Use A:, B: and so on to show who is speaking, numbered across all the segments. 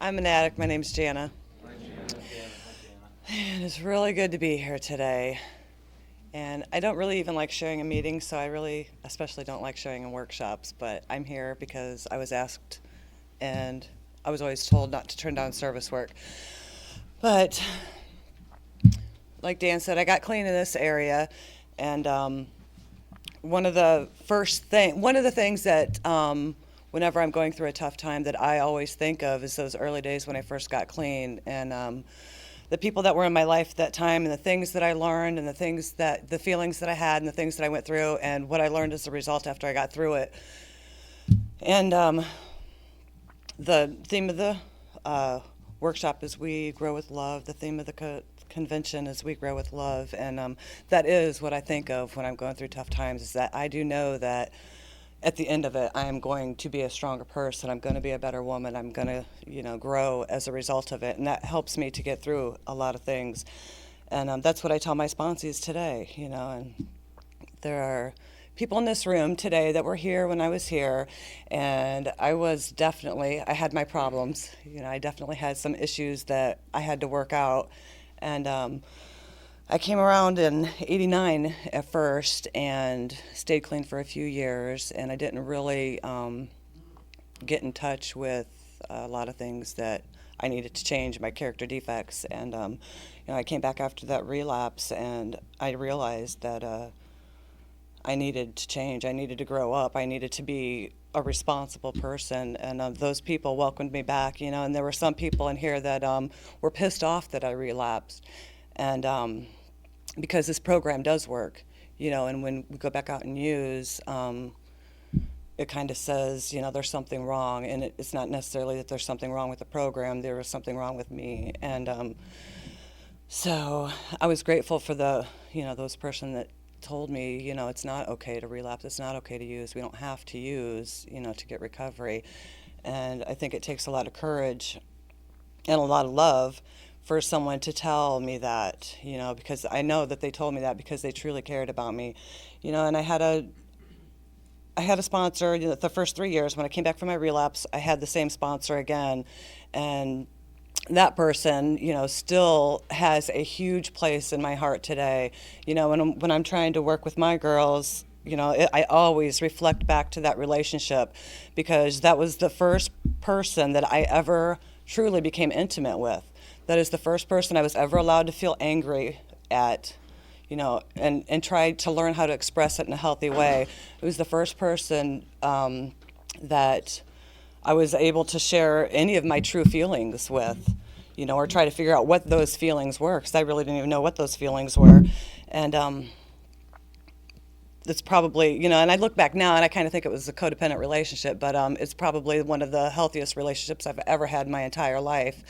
A: I'm an addict. My name's Jana. And it's really good to be here today. And I don't really even like sharing a meeting, so I really especially don't like sharing in workshops. But I'm here because I was asked, and I was always told not to turn down service work. But like Dan said, I got clean in this area, and one of the things that whenever I'm going through a tough time that I always think of is those early days when I first got clean, and the people that were in my life at that time, and the things that I learned, and the feelings that I had, and the things that I went through, and what I learned as a result after I got through it. And the theme of the workshop is We Grow with Love. The theme of the convention is We Grow with Love, and that is what I think of when I'm going through tough times, is that I do know that at the end of it, I am going to be a stronger person. I'm going to be a better woman. I'm going to, grow as a result of it, and that helps me to get through a lot of things. And that's what I tell my sponsees today, and there are people in this room today that were here when I was here, and I had my problems. I definitely had some issues that I had to work out, and I came around in '89 at first and stayed clean for a few years, and I didn't really get in touch with a lot of things that I needed to change, my character defects. And I came back after that relapse, and I realized that I needed to change. I needed to grow up. I needed to be a responsible person, and those people welcomed me back. And there were some people in here that were pissed off that I relapsed. And because this program does work, and when we go back out and use, it kind of says, there's something wrong, and it's not necessarily that there's something wrong with the program. There was something wrong with me, and so I was grateful for those person that told me, it's not okay to relapse. It's not okay to use. We don't have to use, to get recovery, and I think it takes a lot of courage and a lot of love for someone to tell me that, because I know that they told me that because they truly cared about me, and I had a sponsor, the first 3 years when I came back from my relapse. I had the same sponsor again, and that person, still has a huge place in my heart today. When I'm trying to work with my girls, I always reflect back to that relationship, because that was the first person that I ever truly became intimate with. That is the first person I was ever allowed to feel angry at, and tried to learn how to express it in a healthy way. It was the first person that I was able to share any of my true feelings with, or try to figure out what those feelings were, because I really didn't even know what those feelings were. And it's probably, and I look back now and I kind of think it was a codependent relationship, but it's probably one of the healthiest relationships I've ever had in my entire life.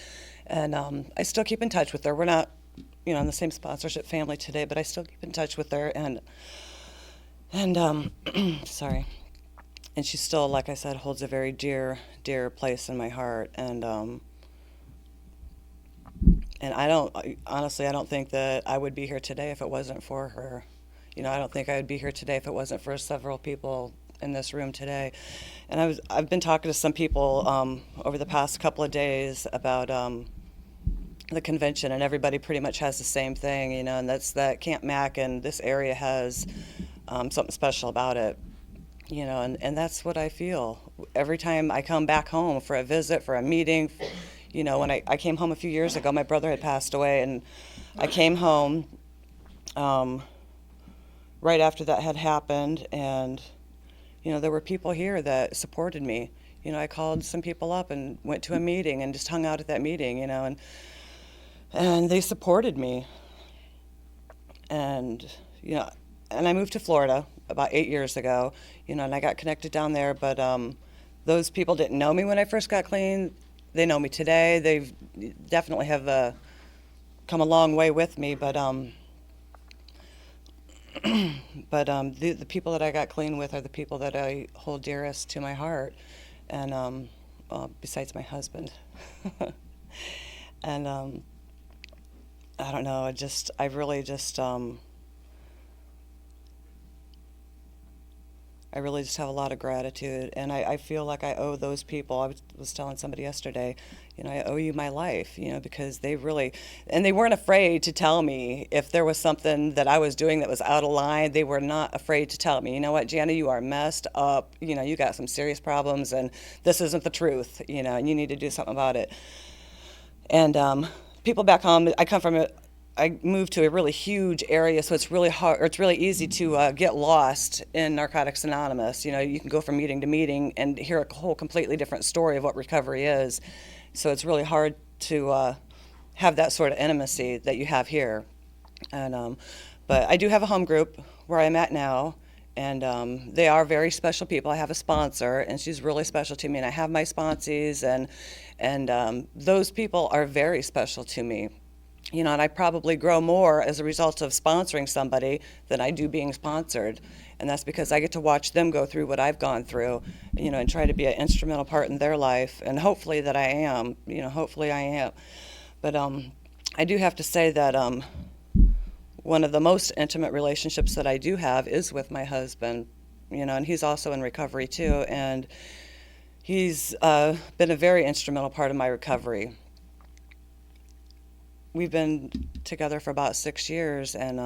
A: And I still keep in touch with her. We're not, in the same sponsorship family today, but I still keep in touch with her. And sorry. And she still, like I said, holds a very dear, dear place in my heart. And I don't think that I would be here today if it wasn't for her. I don't think I would be here today if it wasn't for several people in this room today. And I've been talking to some people over the past couple of days about the convention, and everybody pretty much has the same thing, and that's that Camp Mac and this area has something special about it, and that's what I feel. Every time I come back home for a visit, for a meeting, when I came home a few years ago, my brother had passed away, and I came home right after that had happened, and there were people here that supported me. I called some people up and went to a meeting and just hung out at that meeting, and they supported me. And, and I moved to Florida about 8 years ago, and I got connected down there, but those people didn't know me when I first got clean. They know me today. They've definitely have come a long way with me, but the people that I got clean with are the people that I hold dearest to my heart, and besides my husband. And I don't know, I I really just have a lot of gratitude, and I feel like I owe those people. I was telling somebody yesterday, I owe you my life, because they really, and they weren't afraid to tell me if there was something that I was doing that was out of line. They were not afraid to tell me, you know what, Jana, you are messed up. You got some serious problems, and this isn't the truth, and you need to do something about it. And people back home, I moved to a really huge area, so it's really hard, or it's really easy to get lost in Narcotics Anonymous. You can go from meeting to meeting and hear a whole completely different story of what recovery is. So it's really hard to have that sort of intimacy that you have here. And but I do have a home group where I'm at now, and they are very special people. I have a sponsor, and she's really special to me, and I have my sponsees, and those people are very special to me. And I probably grow more as a result of sponsoring somebody than I do being sponsored. And that's because I get to watch them go through what I've gone through, and try to be an instrumental part in their life. And hopefully that I am, hopefully I am. But I do have to say that one of the most intimate relationships that I do have is with my husband, and he's also in recovery too. And he's been a very instrumental part of my recovery. We've been together for about 6 years, and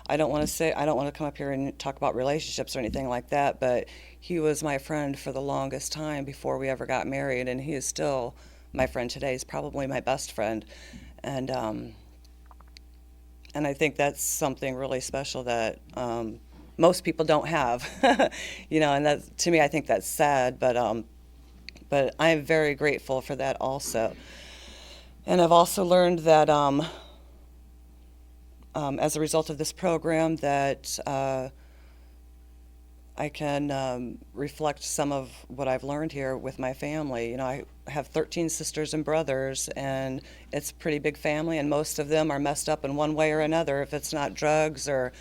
A: I don't want to come up here and talk about relationships or anything like that, but he was my friend for the longest time before we ever got married, and he is still my friend today. He's probably my best friend, and I think that's something really special that most people don't have, and that, to me, I think that's sad, but I'm very grateful for that also. And I've also learned that as a result of this program that I can reflect some of what I've learned here with my family. I have 13 sisters and brothers, and it's a pretty big family, and most of them are messed up in one way or another. If it's not drugs or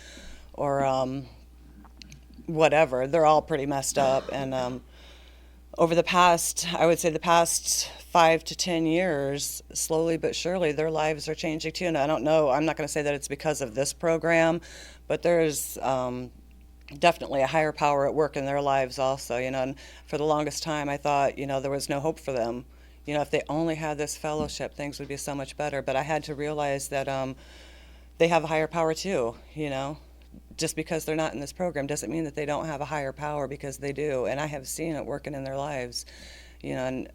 A: whatever, they're all pretty messed up. And over the past 5 to 10 years, slowly but surely, their lives are changing too. And I don't know, I'm not going to say that it's because of this program, but there's definitely a higher power at work in their lives also, and for the longest time I thought, there was no hope for them. If they only had this fellowship, things would be so much better. But I had to realize that they have a higher power too, Just because they're not in this program doesn't mean that they don't have a higher power, because they do. And I have seen it working in their lives, and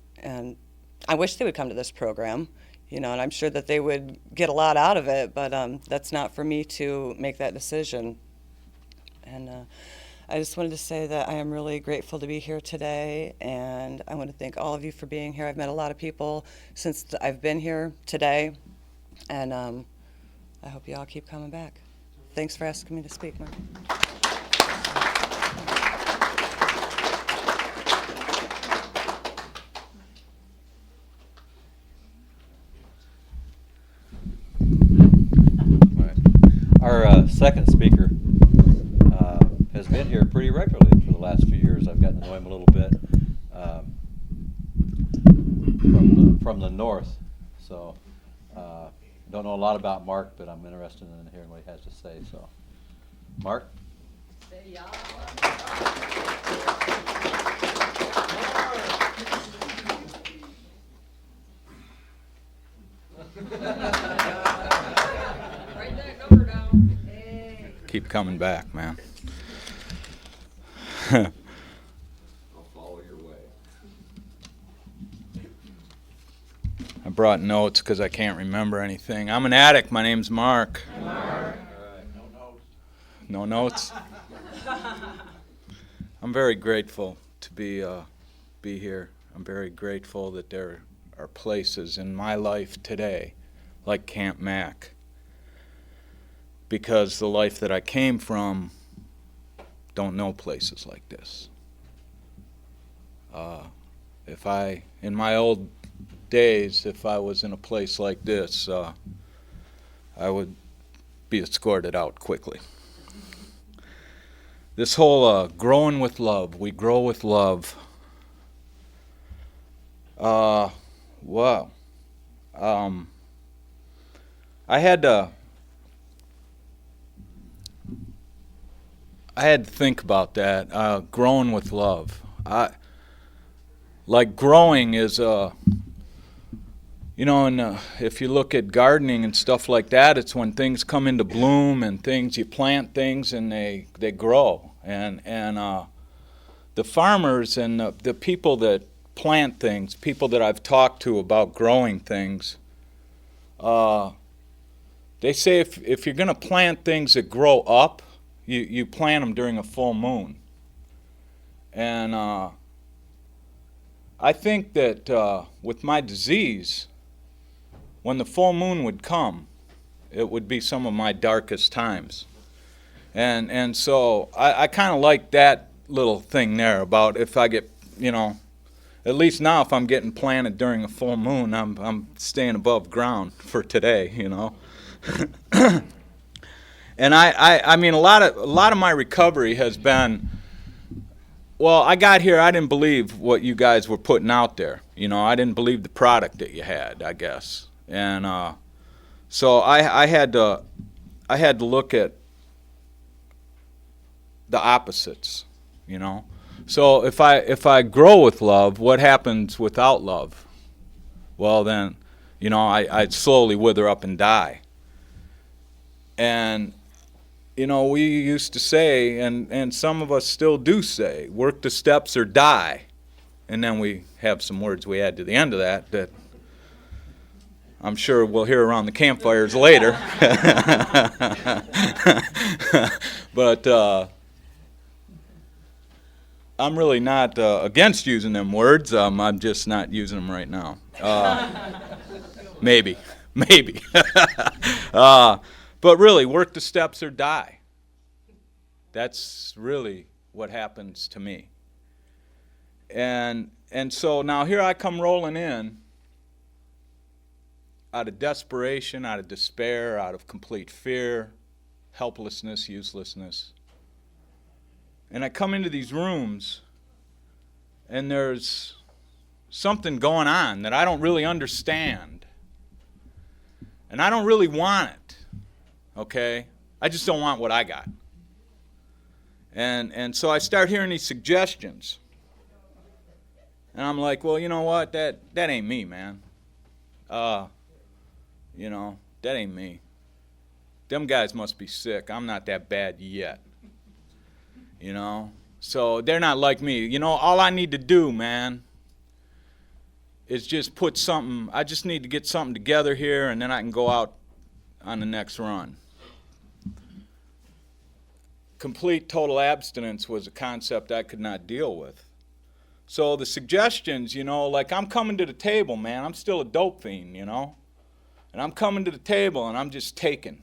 A: I wish they would come to this program, and I'm sure that they would get a lot out of it, but that's not for me to make that decision. And I just wanted to say that I am really grateful to be here today, and I want to thank all of you for being here. I've met a lot of people since I've been here today, and I hope you all keep coming back. Thanks for asking me to speak, Mark.
B: Our second speaker has been here pretty regularly for the last few years. I've gotten to know him a little bit from the north. So don't know a lot about Mark, but I'm interested in hearing what he has to say. So, Mark?
C: Keep coming back, man.
D: I'll follow your way.
C: I brought notes because I can't remember anything. I'm an addict. My name's Mark.
D: All right, no notes.
C: No notes? I'm very grateful to be here. I'm very grateful that there are places in my life today, like Camp Mac, because the life that I came from don't know places like this. In my old days, if I was in a place like this, I would be escorted out quickly. This whole growing with love, we grow with love. Wow. I I had to think about that. Growing with love. Like growing is and if you look at gardening and stuff like that, it's when things come into bloom and things, you plant things and they grow. And the farmers and the people that plant things, people that I've talked to about growing things, they say if you're going to plant things that grow up, you plant them during a full moon. And I think that with my disease, when the full moon would come, it would be some of my darkest times. And so I kind of like that little thing there about if I get, at least now if I'm getting planted during a full moon, I'm staying above ground for today, And I mean, a lot of my recovery has been, well, I got here, I didn't believe what you guys were putting out there. I didn't believe the product that you had, I guess. And so I had to look at the opposites, So if I grow with love, what happens without love? Well, then, I'd slowly wither up and die. And we used to say, and some of us still do say, work the steps or die. And then we have some words we add to the end of that I'm sure we'll hear around the campfires later. But I'm really not against using them words. I'm just not using them right now. Maybe. But really, work the steps or die. That's really what happens to me. And so now here I come rolling in out of desperation, out of despair, out of complete fear, helplessness, uselessness. And I come into these rooms, and there's something going on that I don't really understand. And I don't really want it, okay? I just don't want what I got. And so I start hearing these suggestions. And I'm like, well, you know what? That ain't me, man. That ain't me. Them guys must be sick. I'm not that bad yet. So they're not like me. All I need to do, man, is just put something, I just need to get something together here, and then I can go out on the next run. Complete total abstinence was a concept I could not deal with. So the suggestions, like I'm coming to the table, man. I'm still a dope fiend, And I'm coming to the table and I'm just taking.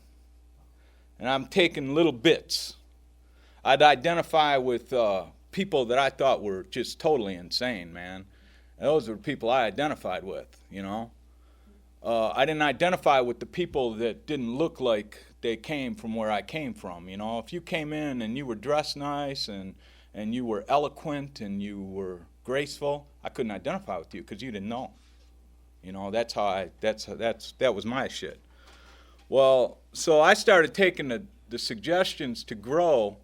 C: And I'm taking little bits. I'd identify with people that I thought were just totally insane, man. And those were the people I identified with, I didn't identify with the people that didn't look like they came from where I came from, If you came in and you were dressed nice and you were eloquent and you were graceful, I couldn't identify with you because you didn't know. That was my shit. Well, so I started taking the suggestions to grow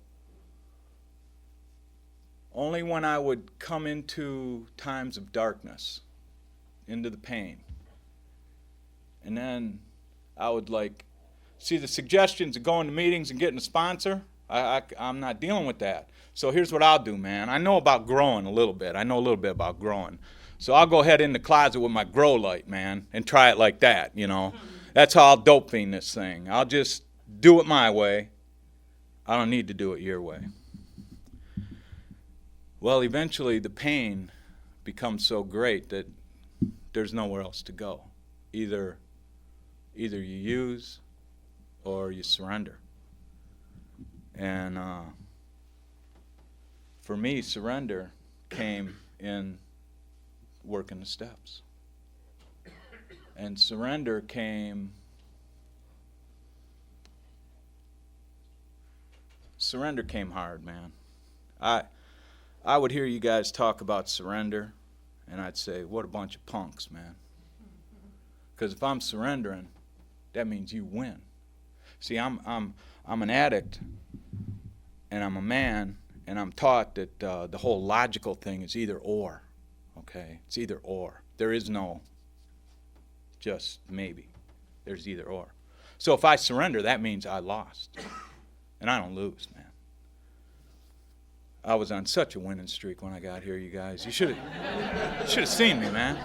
C: only when I would come into times of darkness, into the pain. And then I would see the suggestions of going to meetings and getting a sponsor. I'm not dealing with that. So here's what I'll do, man. I know about growing a little bit. I know a little bit about growing. So I'll go ahead in the closet with my grow light, man, and try it like that, That's how I'll dope fiend this thing. I'll just do it my way. I don't need to do it your way. Well, eventually the pain becomes so great that there's nowhere else to go. Either you use or you surrender. And for me, surrender came in working the steps. And surrender came hard, man. I would hear you guys talk about surrender, and I'd say, what a bunch of punks, man. Because if I'm surrendering, that means you win. See, I'm an addict, and I'm a man, and I'm taught that the whole logical thing is either or, okay? It's either or. There is no just maybe. There's either or. So if I surrender, that means I lost. And I don't lose, man. I was on such a winning streak when I got here, you guys. You should have seen me, man.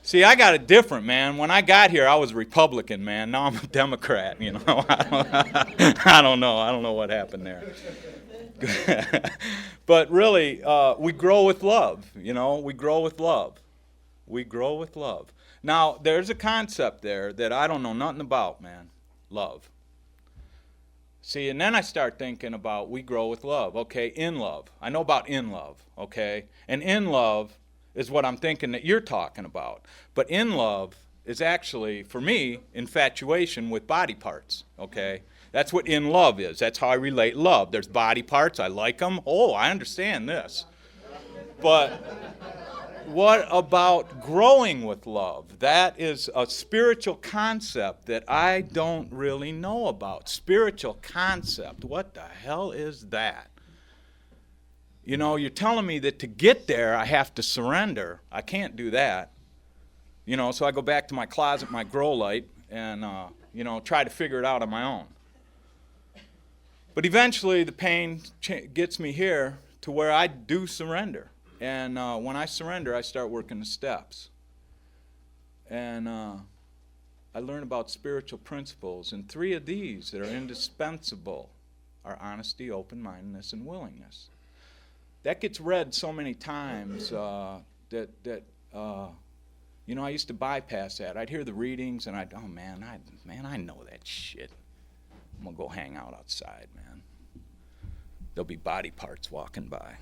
C: See, I got it different, man. When I got here, I was a Republican, man. Now I'm a Democrat, you know. I don't know. I don't know what happened there. But really, we grow with love, you know. We grow with love. We grow with love. Now, there's a concept there that I don't know nothing about, man. Love. See, and then I start thinking about we grow with love. Okay, in love. I know about in love, okay? And in love is what I'm thinking that you're talking about. But in love is actually, for me, infatuation with body parts, okay? That's what in love is. That's how I relate love. There's body parts. I like them. Oh, I understand this. But what about growing with love? That is a spiritual concept that I don't really know about. Spiritual concept. What the hell is that? You know, you're telling me that to get there, I have to surrender. I can't do that. You know, so I go back to my closet, my grow light, and, you know, try to figure it out on my own. But eventually, the pain gets me here to where I do surrender. And when I surrender, I start working the steps. And I learn about spiritual principles. And 3 of these that are indispensable are honesty, open-mindedness, and willingness. That gets read so many times that you know, I used to bypass that. I'd hear the readings, and oh, man, I know that shit. I'm going to go hang out outside, man. There'll be body parts walking by.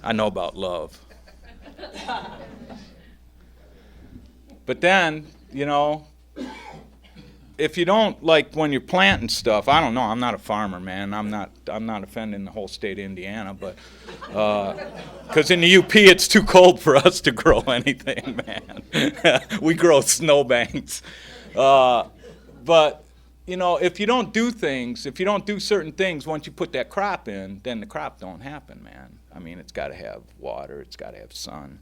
C: I know about love. But then, you know, if you don't, like when you're planting stuff, I don't know, I'm not a farmer, man. I'm not offending the whole state of Indiana, but because in the UP it's too cold for us to grow anything, man. We grow snowbanks. But you know, if you don't do things, if you don't do certain things, once you put that crop in, then the crop don't happen, man. I mean, it's got to have water, it's got to have sun,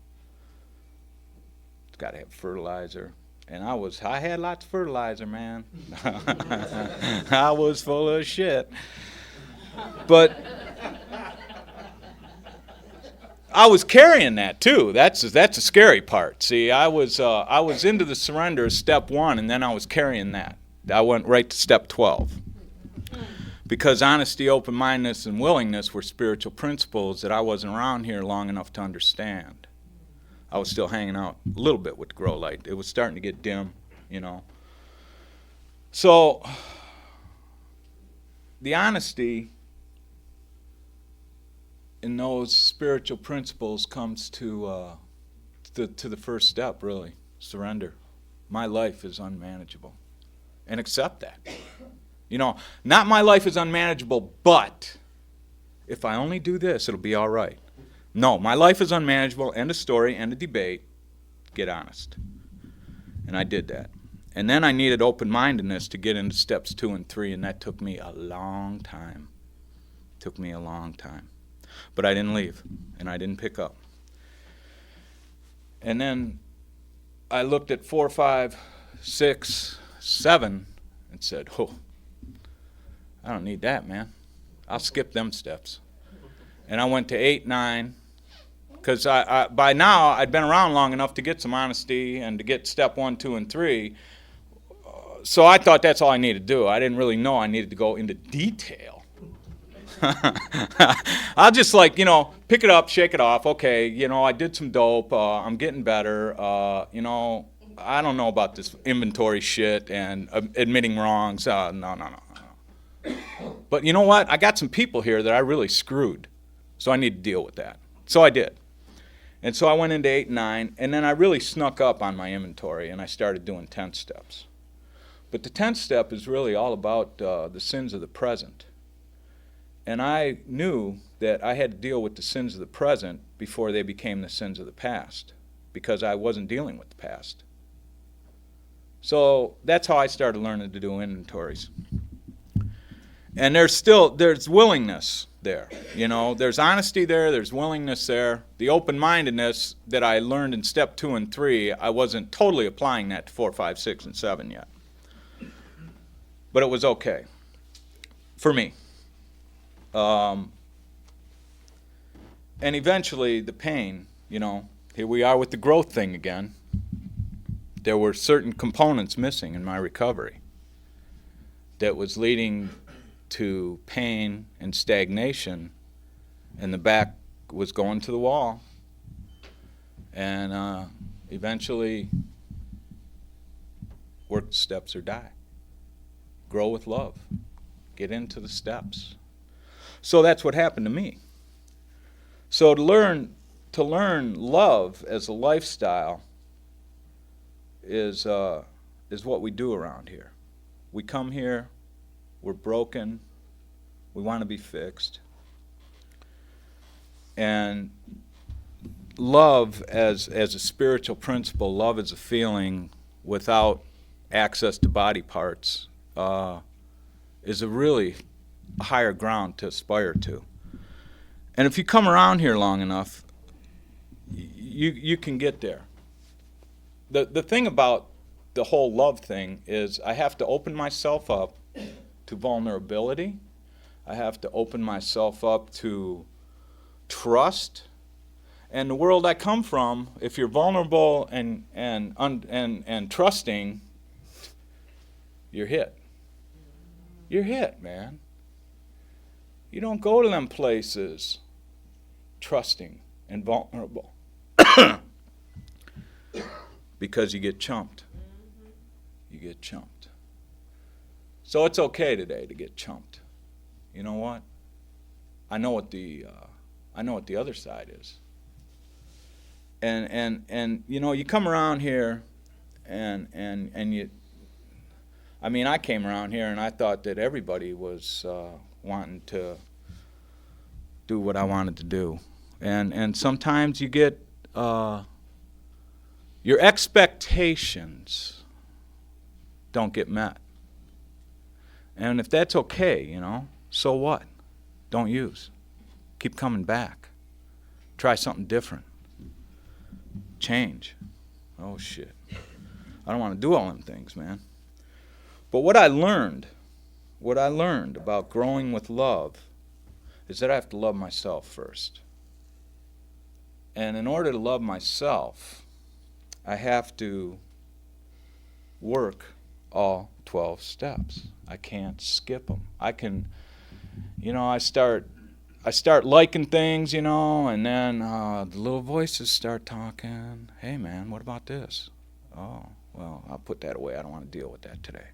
C: it's got to have fertilizer. And I had lots of fertilizer, man. I was full of shit. But I was carrying that too. That's a scary part. See, I was into the surrender step 1, and then I was carrying that. I went right to step 12. Because honesty, open-mindedness, and willingness were spiritual principles that I wasn't around here long enough to understand. I was still hanging out a little bit with the grow light. It was starting to get dim, you know. So the honesty in those spiritual principles comes to the first step, really, surrender. My life is unmanageable. And accept that. You know, not my life is unmanageable, but if I only do this, it'll be all right. No, my life is unmanageable, end of story, end of debate, get honest. And I did that. And then I needed open-mindedness to get into steps 2 and 3, and that took me a long time. Took me a long time. But I didn't leave, and I didn't pick up. And then I looked at 4, 5, 6, 7 and said, oh, I don't need that, man. I'll skip them steps. And I went to 8, 9, because I by now I'd been around long enough to get some honesty and to get step 1, 2, and 3. So I thought that's all I needed to do. I didn't really know I needed to go into detail. I'll just like, you know, pick it up, shake it off. Okay, you know, I did some dope. I'm getting better. You know, I don't know about this inventory shit and admitting wrongs. No. But you know what? I got some people here that I really screwed. So I need to deal with that. So I did. And so I went into 8 and 9, and then I really snuck up on my inventory, and I started doing 10 steps. But the 10th step is really all about the sins of the present. And I knew that I had to deal with the sins of the present before they became the sins of the past, because I wasn't dealing with the past. So that's how I started learning to do inventories. And there's willingness there. You know, there's honesty there, there's willingness there. The open-mindedness that I learned in step 2 and 3, I wasn't totally applying that to 4, 5, 6, and 7 yet. But it was okay for me. And eventually the pain, you know, here we are with the growth thing again. There were certain components missing in my recovery that was leading to pain and stagnation, and the back was going to the wall. And eventually work the steps or die. Grow with love. Get into the steps. So that's what happened to me. So to learn love as a lifestyle is what we do around here. We come here, we're broken, we want to be fixed. And love as a spiritual principle, love as a feeling without access to body parts, is a really higher ground to aspire to. And if you come around here long enough, you can get there. The thing about the whole love thing is I have to open myself up to vulnerability. I have to open myself up to trust. And the world I come from, if you're vulnerable and trusting, you're hit. You're hit, man. You don't go to them places trusting and vulnerable because you get chumped. You get chumped. So it's okay today to get chumped. You know what? I know what the other side is. And you know, you come around here and you, I mean, I came around here and I thought that everybody was wanting to do what I wanted to do. And sometimes you get your expectations don't get met. And if that's okay, you know, so what? Don't use. Keep coming back. Try something different. Change. Oh, shit. I don't want to do all them things, man. But what I learned about growing with love is that I have to love myself first. And in order to love myself, I have to work all 12 steps. I can't skip them. I can, you know, I start liking things, you know, and then the little voices start talking. Hey, man, what about this? Oh, well, I'll put that away. I don't want to deal with that today.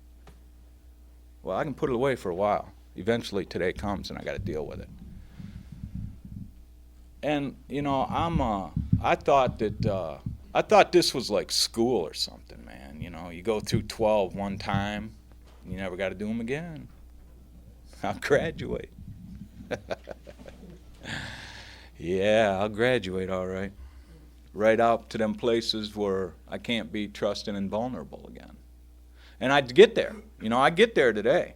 C: Well, I can put it away for a while. Eventually today comes and I got to deal with it. And, you know, I thought this was like school or something, man. You know, you go through 12 one time, you never got to do them again. I'll graduate. Yeah, I'll graduate all right. Right out to them places where I can't be trusting and vulnerable again. And I'd get there. You know, I get there today.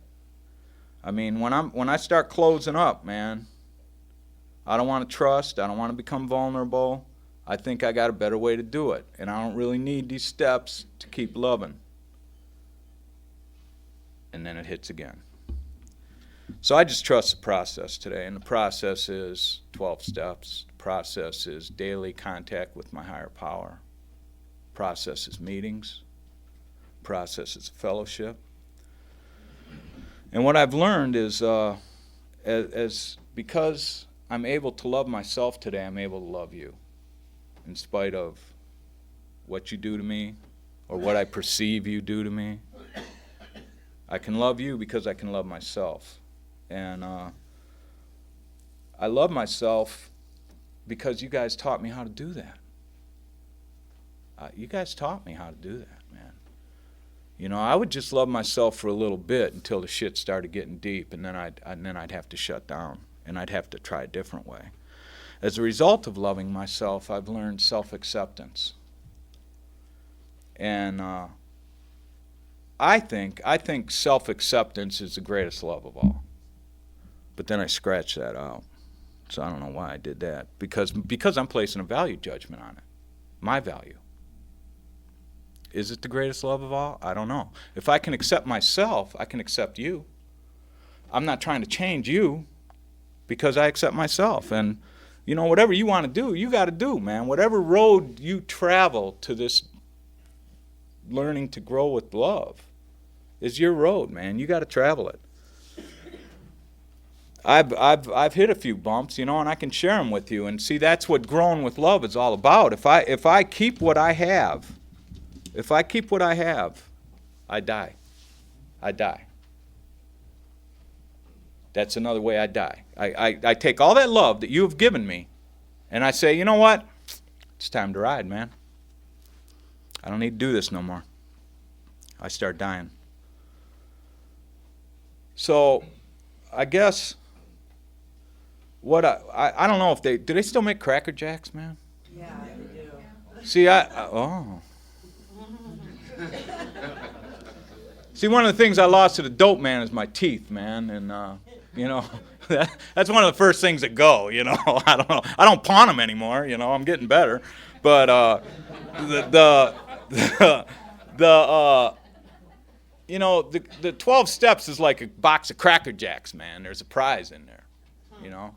C: I mean, when I start closing up, man, I don't want to trust. I don't want to become vulnerable. I think I got a better way to do it. And I don't really need these steps to keep loving. And then it hits again. So I just trust the process today. And the process is 12 steps. The process is daily contact with my higher power. The process is meetings. The process is fellowship. And what I've learned is because I'm able to love myself today, I'm able to love you. In spite of what you do to me or what I perceive you do to me. I can love you because I can love myself. And I love myself because you guys taught me how to do that. You guys taught me how to do that, man. You know, I would just love myself for a little bit until the shit started getting deep, and then I'd have to shut down, and I'd have to try a different way. As a result of loving myself, I've learned self-acceptance. And I think self-acceptance is the greatest love of all. But then I scratched that out. So I don't know why I did that. Because I'm placing a value judgment on it. My value. Is it the greatest love of all? I don't know. If I can accept myself, I can accept you. I'm not trying to change you because I accept myself. And, you know, whatever you want to do, you got to do, man. Whatever road you travel to this learning to grow with love is your road, man. You got to travel it. I've hit a few bumps, you know, and I can share them with you. And see, that's what growing with love is all about. If I keep what I have, I die. I die. That's another way I die. I take all that love that you have given me, and I say, you know what? It's time to ride, man. I don't need to do this no more. I start dying. So, I guess what I don't know if do they still make Cracker Jacks, man?
A: Yeah, we do.
C: See, oh. See, one of the things I lost to the dope man is my teeth, man, and you know, that's one of the first things that go. You know, I don't know. I don't pawn them anymore. You know, I'm getting better, but you know, the 12 steps is like a box of Cracker Jacks, man. There's a prize in there. You know,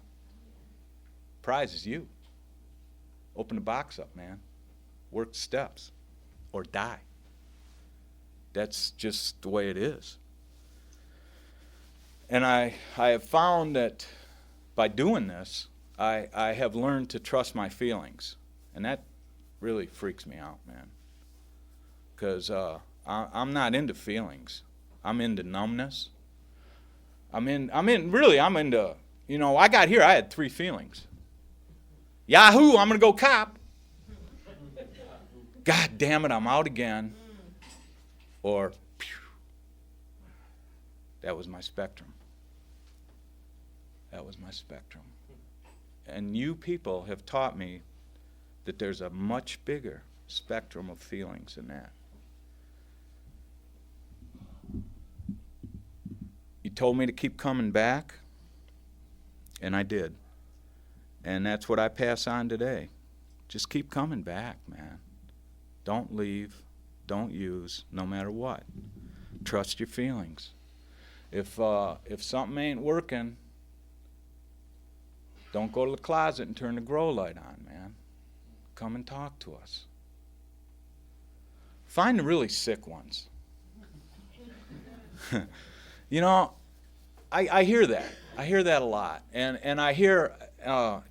C: prize is you. Open the box up, man. Work the steps, or die. That's just the way it is. And I have found that by doing this, I have learned to trust my feelings. And that really freaks me out, man. Because I'm not into feelings. I'm into numbness. I'm into, you know, I got here, I had 3 feelings. Yahoo, I'm going to go cop. God damn it, I'm out again. Or, phew, that was my spectrum. That was my spectrum. And you people have taught me that there's a much bigger spectrum of feelings than that. You told me to keep coming back, and I did. And that's what I pass on today. Just keep coming back, man. Don't leave. Don't use, no matter what. Trust your feelings. If something ain't working, don't go to the closet and turn the grow light on, man. Come and talk to us. Find the really sick ones. You know, I hear that. I hear that a lot. And I hear,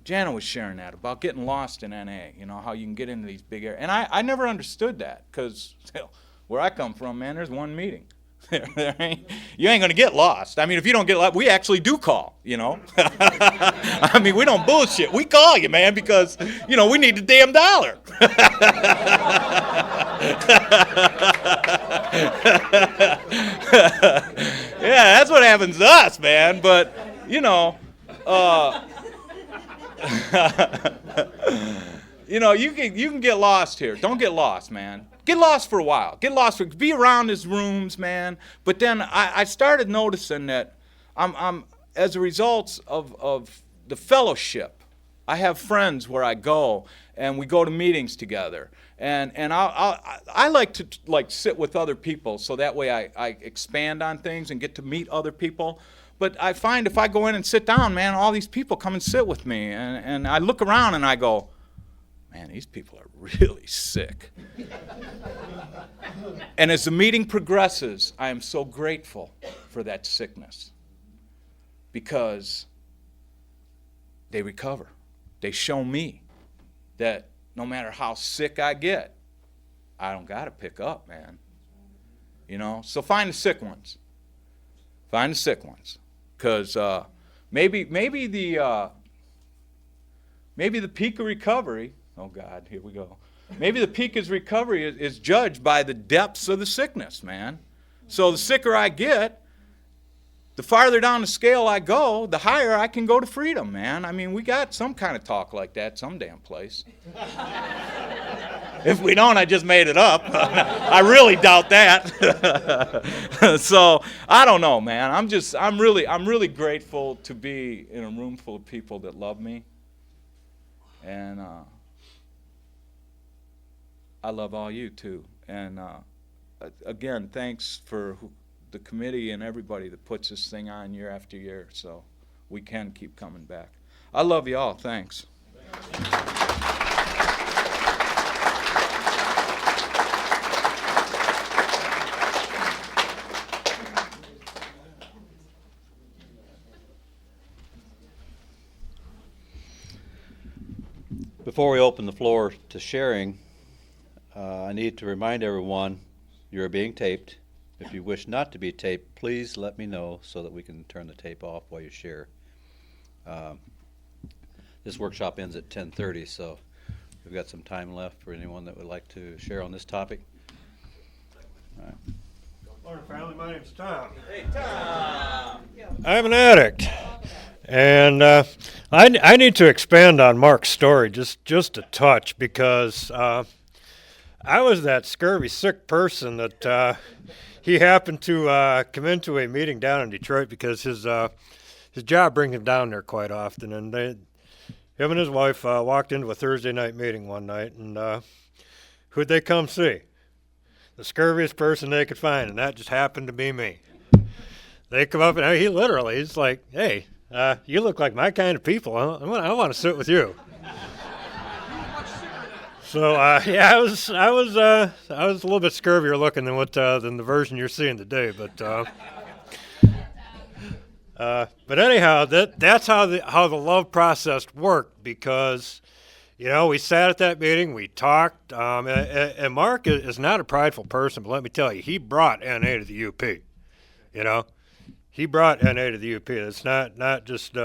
C: Jana was sharing that about getting lost in NA, you know, how you can get into these big areas. And I never understood that, because where I come from, man, there's one meeting. You ain't going to get lost. I mean, if you don't get lost, we actually do call, you know. I mean, we don't bullshit. We call you, man, because, you know, we need the damn dollar. Yeah, that's what happens to us, man. But, you know, you know, you can get lost here. Don't get lost, man. Get lost for a while. Be around his rooms, man. But then I started noticing that I'm as a result of the fellowship. I have friends where I go, and we go to meetings together. And I like to sit with other people, so that way I expand on things and get to meet other people. But I find if I go in and sit down, man, all these people come and sit with me. And I look around and I go, man, these people are really sick. And as the meeting progresses, I am so grateful for that sickness, because they recover. They show me that no matter how sick I get, I don't got to pick up, man. You know, so find the sick ones. Find the sick ones, because maybe the peak of recovery. Oh God, here we go. Maybe the peak of recovery is judged by the depths of the sickness, man. So the sicker I get, the farther down the scale I go, the higher I can go to freedom, man. I mean, we got some kind of talk like that some damn place. If we don't, I just made it up. I really doubt that. So I don't know, man. I'm really grateful to be in a room full of people that love me, and I love all you too. And again, thanks for the committee and everybody that puts this thing on year after year, so we can keep coming back. I love you all. Thanks.
B: Before we open the floor to sharing, I need to remind everyone you're being taped. If you wish not to be taped, please let me know so that we can turn the tape off while you share. This workshop ends at 10:30, so we've got some time left for anyone that would like to share on this topic. All right.
E: Morning, family. My name's Tom.
C: Hey, Tom.
E: I'm an addict, and I need to expand on Mark's story just a touch because I was that scurvy sick person that he happened to come into a meeting down in Detroit because his job brings him down there quite often, and him and his wife walked into a Thursday night meeting one night, and who'd they come see? The scurviest person they could find, and that just happened to be me. They come up, and he's like, "Hey, you look like my kind of people. I want to sit with you." So yeah, I was a little bit scurvier looking than the version you're seeing today, but anyhow, that's how the love process worked, because we sat at that meeting, we talked, and Mark is not a prideful person, but let me tell you, he brought NA to the UP. He brought NA to the UP. It's not just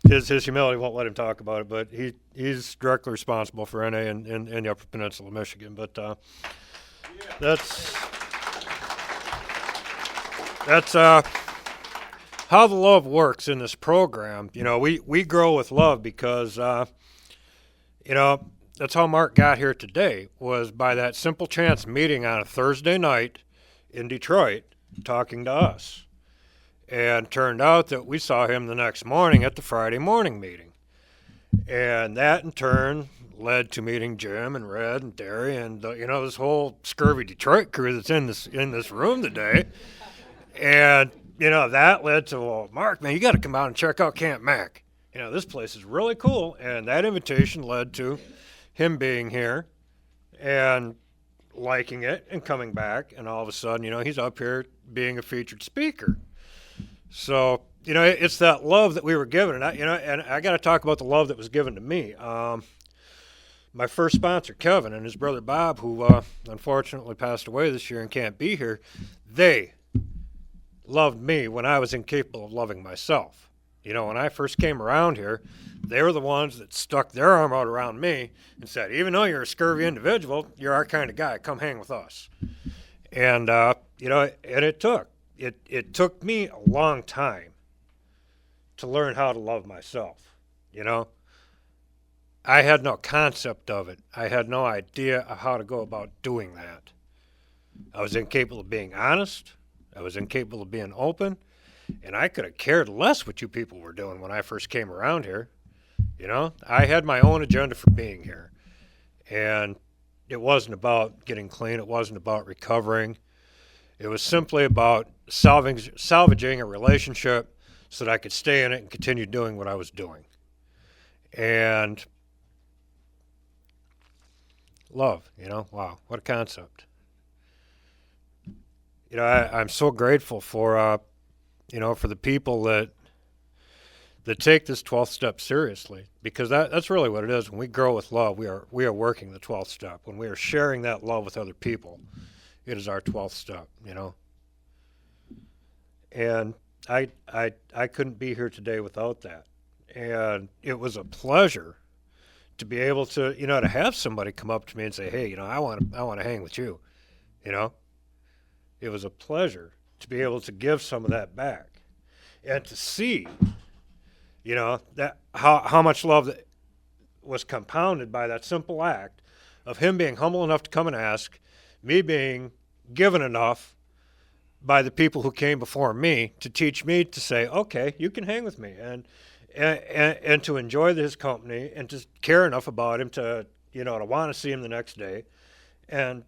E: his humility won't let him talk about it, but he's directly responsible for NA in the Upper Peninsula of Michigan. But that's how the love works in this program. We grow with love because that's how Mark got here today, was by that simple chance meeting on a Thursday night in Detroit talking to us. And turned out that we saw him the next morning at the Friday morning meeting. And that in turn led to meeting Jim and Red and Derry and this whole scurvy Detroit crew that's in this room today. And that led to, well, Mark, man, you got to come out and check out Camp Mac. This place is really cool. And that invitation led to him being here and liking it and coming back. And all of a sudden, he's up here being a featured speaker. So, it's that love that we were given. And I got to talk about the love that was given to me. My first sponsor, Kevin, and his brother Bob, who unfortunately passed away this year and can't be here, they loved me when I was incapable of loving myself. When I first came around here, they were the ones that stuck their arm out around me and said, even though you're a scurvy individual, you're our kind of guy. Come hang with us. And, and it took me a long time to learn how to love myself. I had no concept of it. I had no idea of how to go about doing that. I was incapable of being honest. I was incapable of being open. And I could have cared less what you people were doing when I first came around here. I had my own agenda for being here. And it wasn't about getting clean. It wasn't about recovering. It was simply about salvaging a relationship so that I could stay in it and continue doing what I was doing. And love, wow, what a concept. I'm so grateful for, for the people that take this 12th step seriously, because that's really what it is. When we grow with love, we are working the 12th step. When we are sharing that love with other people, it is our 12th step, And I couldn't be here today without that. And it was a pleasure to be able to, to have somebody come up to me and say, hey, I want to hang with you, It was a pleasure to be able to give some of that back and to see, that how much love that was compounded by that simple act of him being humble enough to come and ask, me being given enough by the people who came before me to teach me to say, okay, you can hang with me, and to enjoy his company, and to care enough about him to to want to see him the next day, and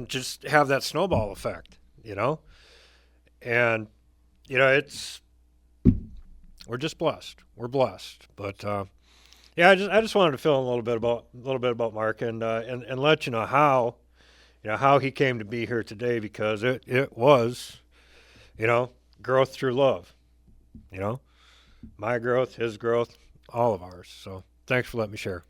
E: just have that snowball effect, and it's, we're just blessed. We're blessed, but yeah, I just wanted to fill in a little bit about Mark, and let you know how he came to be here today, because it was, growth through love, my growth, his growth, all of ours. So thanks for letting me share.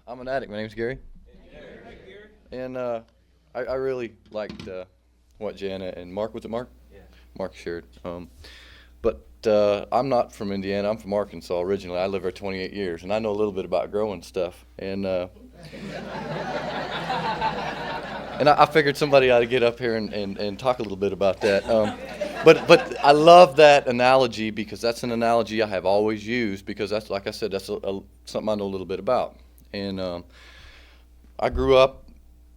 F: I'm an addict. My name's Gary. And I really liked what Jana and Mark, was it Mark? Yeah. Mark shared. But I'm not from Indiana. I'm from Arkansas originally. I lived there 28 years, and I know a little bit about growing stuff. And and I figured somebody ought to get up here and talk a little bit about that. But I love that analogy, because that's an analogy I have always used, because that's, like I said, that's something I know a little bit about. And I grew up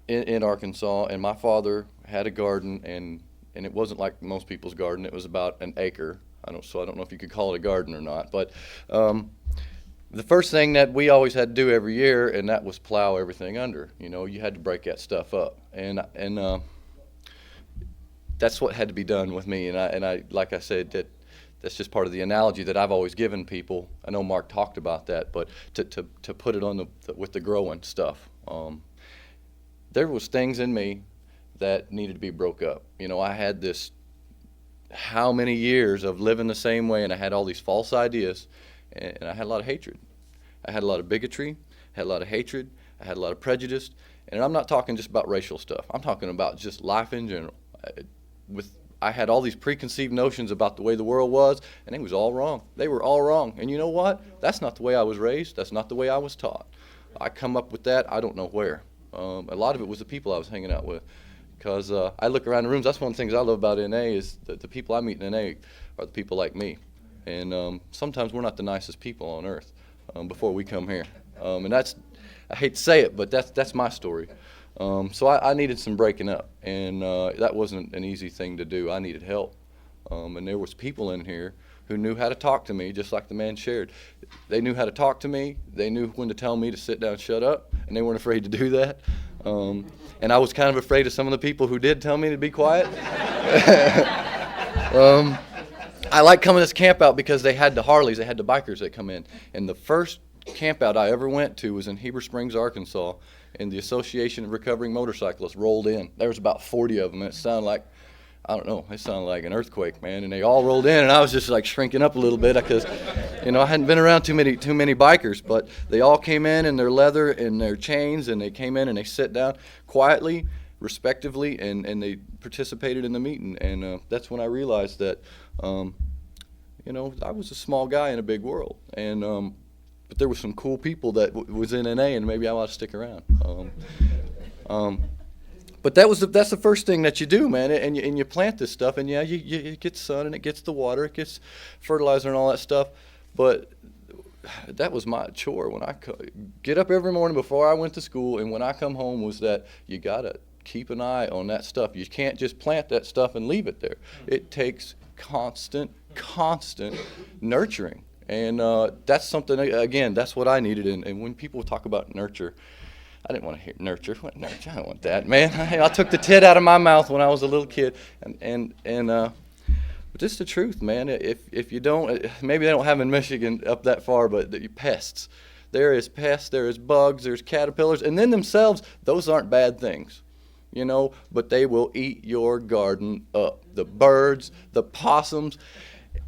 F: in Arkansas, and my father had a garden, and it wasn't like most people's garden. It was about an acre. I don't know if you could call it a garden or not. But the first thing that we always had to do every year, and that was plow everything under. You had to break that stuff up, and that's what had to be done with me. And I like I said, that's just part of the analogy that I've always given people. I know Mark talked about that, but to put it on with the growing stuff, there was things in me that needed to be broke up. I had this how many years of living the same way, and I had all these false ideas, and I had a lot of hatred. I had a lot of bigotry, I had a lot of hatred, I had a lot of prejudice, and I'm not talking just about racial stuff. I'm talking about just life in general. I had all these preconceived notions about the way the world was, and it was all wrong. They were all wrong. And you know what? That's not the way I was raised. That's not the way I was taught. I come up with that, I don't know where. A lot of it was the people I was hanging out with. Because I look around the rooms, that's one of the things I love about NA, is that the people I meet in NA are the people like me. And sometimes we're not the nicest people on earth before we come here. And that's, I hate to say it, but that's my story. So I needed some breaking up, and that wasn't an easy thing to do. I needed help. And there was people in here who knew how to talk to me, just like the man shared. They knew how to talk to me. They knew when to tell me to sit down and shut up, and they weren't afraid to do that. And I was kind of afraid of some of the people who did tell me to be quiet. I like coming to this camp out because they had the Harleys, they had the bikers that come in. And the first camp out I ever went to was in Heber Springs, Arkansas, and the Association of Recovering Motorcyclists rolled in. There was about 40 of them, and it sounded like, I don't know, it sounded like an earthquake, man. And they all rolled in, and I was just like shrinking up a little bit because, I hadn't been around too many bikers. But they all came in their leather and their chains, and they came in and they sat down quietly, respectively, and they participated in the meeting. And that's when I realized that, I was a small guy in a big world, and but there were some cool people that was in NA, and maybe I ought to stick around. But that's the first thing that you do, man, and you plant this stuff, and yeah, it gets sun, and it gets the water, it gets fertilizer and all that stuff. But that was my chore when I get up every morning before I went to school, and when I come home, was that you gotta keep an eye on that stuff. You can't just plant that stuff and leave it there. It takes constant nurturing. And that's something, again, that's what I needed. And when people talk about nurture, I didn't want to hear nurture. What nurture? I don't want that, man. I took the tit out of my mouth when I was a little kid. But this is the truth, man. If you don't, maybe they don't have in Michigan up that far, but the pests. There is pests, there is bugs, there's caterpillars. And then themselves, those aren't bad things, but they will eat your garden up. The birds, the possums.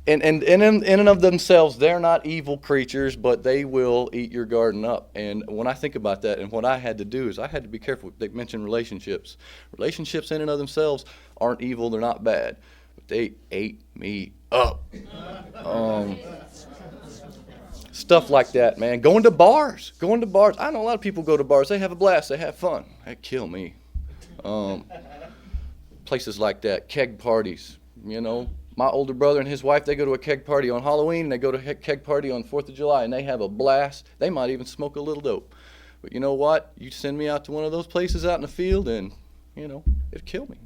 F: And in and of themselves, they're not evil creatures, but they will eat your garden up. And when I think about that, and what I had to do is I had to be careful. They mentioned relationships. Relationships in and of themselves aren't evil, they're not bad. but they ate me up. Stuff like that, man. Going to bars. I know a lot of people go to bars. They have a blast. They have fun. That kill me. Places like that, keg parties, you know. My older brother and his wife, they go to a keg party on Halloween, they go to a keg party on 4th of July, and they have a blast. They might even smoke a little dope. But you know what? You send me out to one of those places out in the field, and, you know, it'd kill me.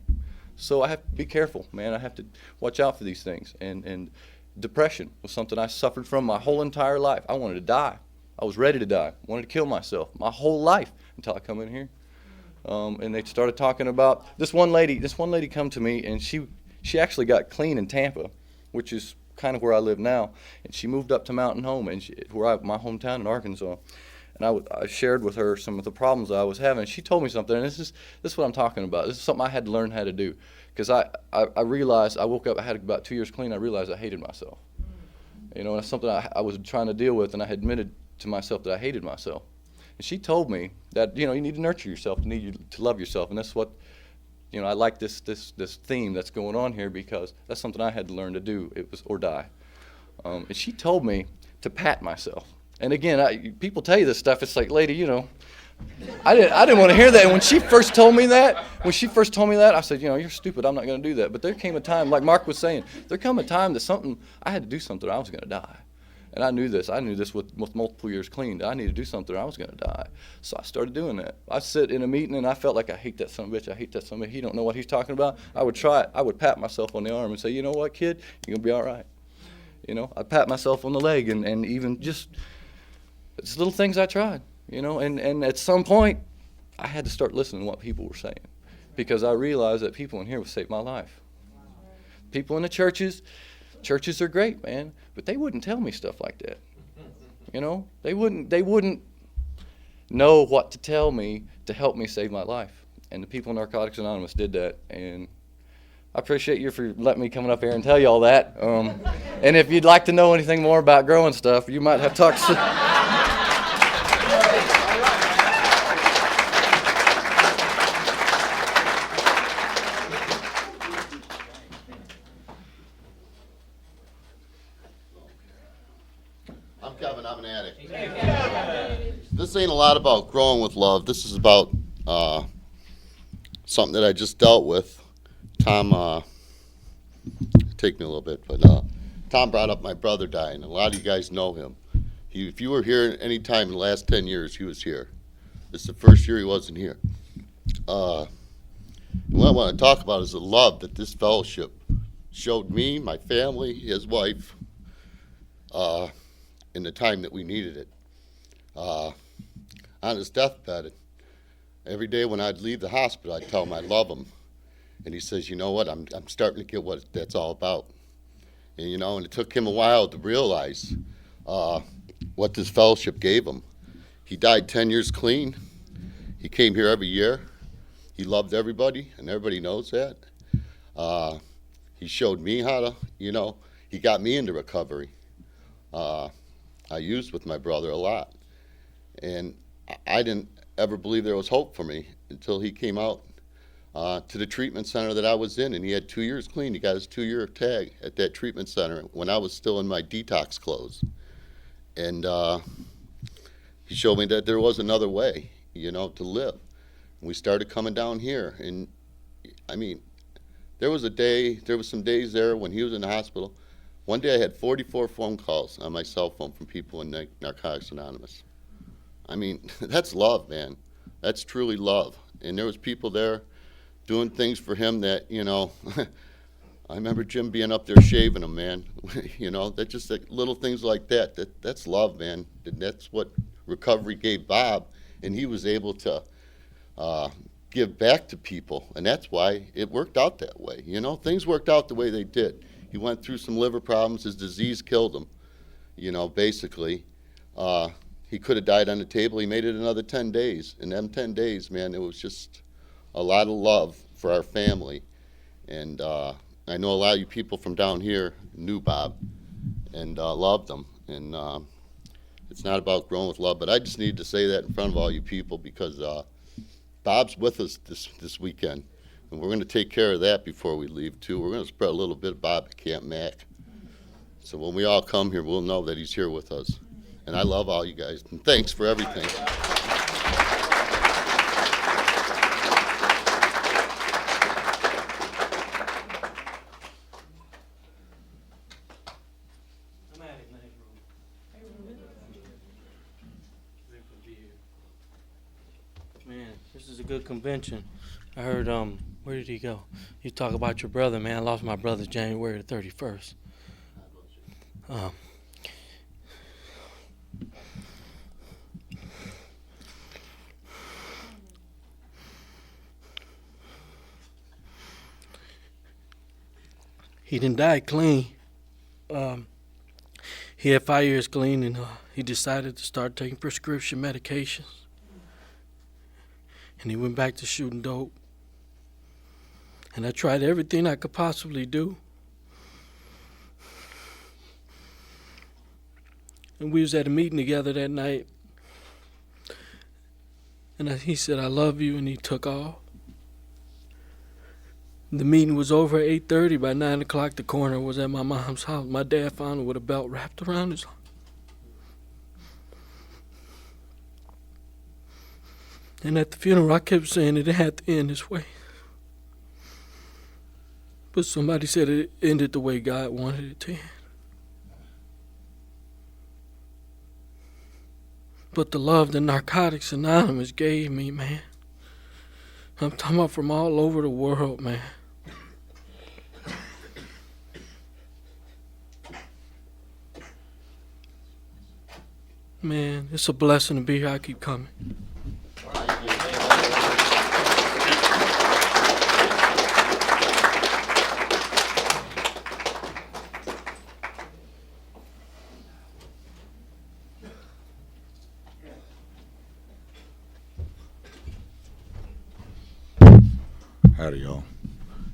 F: So I have to be careful, man. I have to watch out for these things. And depression was something I suffered from my whole entire life. I wanted to die. I was ready to die. I wanted to kill myself my whole life until I come in here. And they started talking about this one lady come to me, and she actually got clean in Tampa, which is kind of where I live now. And she moved up to Mountain Home, and my hometown in Arkansas. And I shared with her some of the problems I was having. She told me something, and this is what I'm talking about. This is something I had to learn how to do, because I realized, I woke up, I had about 2 years clean, I realized I hated myself. You know, and that's something I was trying to deal with, and I had admitted to myself that I hated myself. And she told me that, you know, you need to nurture yourself, you need to love yourself, and that's what, you know, I like this theme that's going on here, because that's something I had to learn to do. It was or die. And she told me to pat myself. And again, people tell you this stuff. It's like, lady, you know, I didn't want to hear that. And when she first told me that, I said, you know, you're stupid. I'm not going to do that. But there came a time, like Mark was saying, there came a time that I had to do something. I was going to die. And I knew this. With multiple years clean. I needed to do something. I was going to die. So I started doing that. I'd sit in a meeting, and I felt like, I hate that son of a bitch. I hate that son of a bitch. He don't know what he's talking about. I would try it. I would pat myself on the arm and say, you know what, kid? You're going to be all right. You know, I'd pat myself on the leg, and even just, it's little things I tried, you know. And at some point, I had to start listening to what people were saying, because I realized that people in here would save my life. People in the churches are great, man, but they wouldn't tell me stuff like that. You know, they wouldn't know what to tell me to help me save my life. And the people in Narcotics Anonymous did that, and I appreciate you for letting me come up here and tell you all that. And if you'd like to know anything more about growing stuff, you might have talked to.
G: I'm Kevin, I'm an addict. This ain't a lot about growing with love. This is about something that I just dealt with. Tom, take me a little bit, but Tom brought up my brother dying. A lot of you guys know him. If you were here any time in the last 10 years, he was here. This is the first year he wasn't here. And what I want to talk about is the love that this fellowship showed me, my family, his wife, in the time that we needed it. On his deathbed, every day when I'd leave the hospital, I'd tell him I love him. And he says, you know what, I'm starting to get what that's all about. And, you know, and it took him a while to realize what this fellowship gave him. He died 10 years clean. He came here every year. He loved everybody, and everybody knows that. He showed me how to, you know, he got me into recovery. I used with my brother a lot. And I didn't ever believe there was hope for me until he came out to the treatment center that I was in, and he had 2 years clean. He got his 2-year tag at that treatment center when I was still in my detox clothes. And he showed me that there was another way, you know, to live. We started coming down here, and I mean, there was some days there when he was in the hospital. One day I had 44 phone calls on my cell phone from people in Narcotics Anonymous. I mean, that's love, man. That's truly love. And there was people there doing things for him that, you know, I remember Jim being up there shaving him, man. You know, that's just like little things like that. That's love, man. And that's what recovery gave Bob, and he was able to give back to people, and that's why it worked out that way. You know, things worked out the way they did. He went through some liver problems. His disease killed him, you know, basically. He could have died on the table. He made it another 10 days. In them 10 days, man, it was just a lot of love for our family. And I know a lot of you people from down here knew Bob and loved him. And it's not about growing with love, but I just needed to say that in front of all you people, because Bob's with us this weekend. And we're going to take care of that before we leave, too. We're going to spread a little bit about at Camp Mac. So when we all come here, we'll know that he's here with us. And I love all you guys. And thanks for everything.
H: Man, this is a good convention. I heard, where did he go? You talk about your brother, man. I lost my brother January the 31st. He didn't die clean. He had 5 years clean, and he decided to start taking prescription medications. And he went back to shooting dope. And I tried everything I could possibly do. And we was at a meeting together that night. And he said, "I love you," and he took off. The meeting was over at 8:30. By 9 o'clock, the coroner was at my mom's house. My dad found him with a belt wrapped around his arm. And at the funeral, I kept saying it had to end this way. But somebody said it ended the way God wanted it to end. But the love that Narcotics Anonymous gave me, man. I'm talking about from all over the world, man. Man, it's a blessing to be here. I keep coming.
I: Howdy, y'all.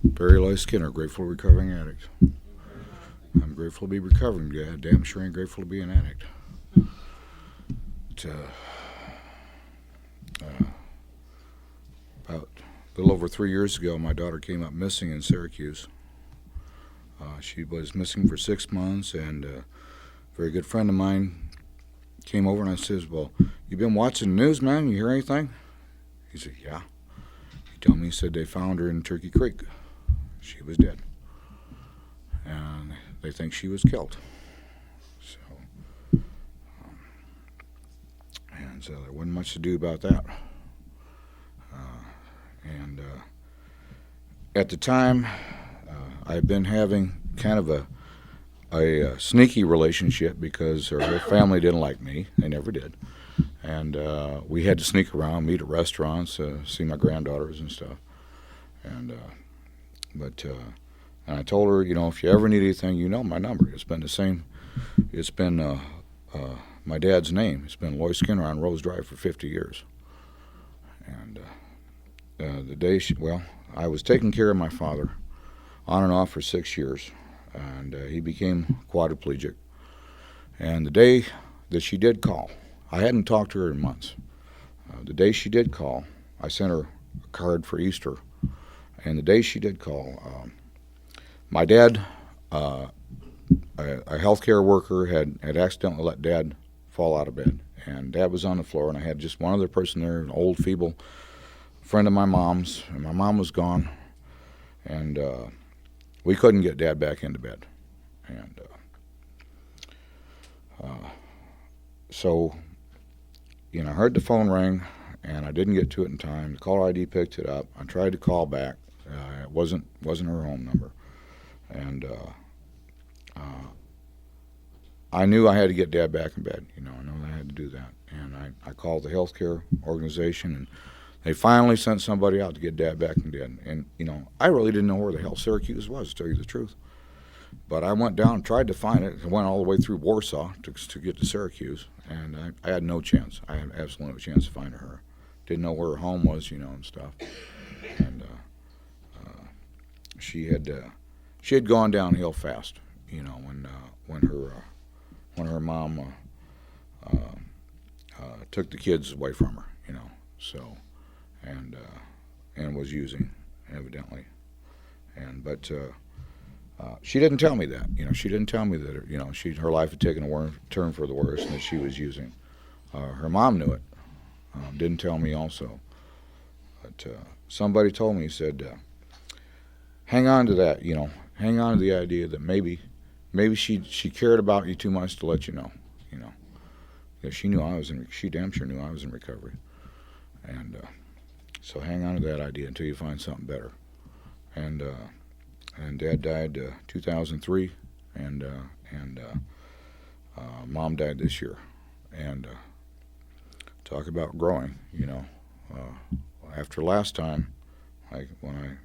I: Barry Lloyd Skinner, grateful recovering addict. I'm grateful to be recovering. Yeah, damn sure ain't grateful to be an addict. About a little over 3 years ago, my daughter came up missing in Syracuse. She was missing for 6 months, and a very good friend of mine came over and I says, "Well, you been watching the news, man? You hear anything?" He said, "Yeah." Told me, he said they found her in Turkey Creek. She was dead. And they think she was killed. So, and so there wasn't much to do about that. At the time, I'd been having kind of a sneaky relationship because her family didn't like me. They never did. And we had to sneak around, meet at restaurants, see my granddaughters and stuff. And and I told her, you know, if you ever need anything, you know my number. It's been the same. It's been my dad's name. It's been Lloyd Skinner on Rose Drive for 50 years. And the day I was taking care of my father on and off for 6 years, and he became quadriplegic. And the day that she did call, I hadn't talked to her in months. The day she did call, I sent her a card for Easter. And the day she did call, my dad, a healthcare worker, had accidentally let Dad fall out of bed. And Dad was on the floor, and I had just one other person there, an old, feeble friend of my mom's. And my mom was gone. And we couldn't get Dad back into bed. And so, you know, I heard the phone ring, and I didn't get to it in time. The caller ID picked it up. I tried to call back. It wasn't her home number. And I knew I had to get Dad back in bed. You know, I know I had to do that. And I called the healthcare organization, and they finally sent somebody out to get Dad back in bed. And, you know, I really didn't know where the hell Syracuse was, to tell you the truth. But I went down and tried to find it. I went all the way through Warsaw to get to Syracuse, and I had no chance. I had absolutely no chance of finding her. Didn't know where her home was, you know, and stuff. And she had gone downhill fast, you know, when her mom took the kids away from her, you know. So, and was using, evidently. But she didn't tell me that. She didn't tell me that. Her life had taken a turn for the worse, and that she was using. Her mom knew it. Didn't tell me also. But somebody told me, said, hang on to that. Hang on to the idea that maybe she cared about you too much to let you know. Because she knew she damn sure knew I was in recovery. And so hang on to that idea until you find something better. And Dad died 2003, and Mom died this year. And talk about growing, after last time, when I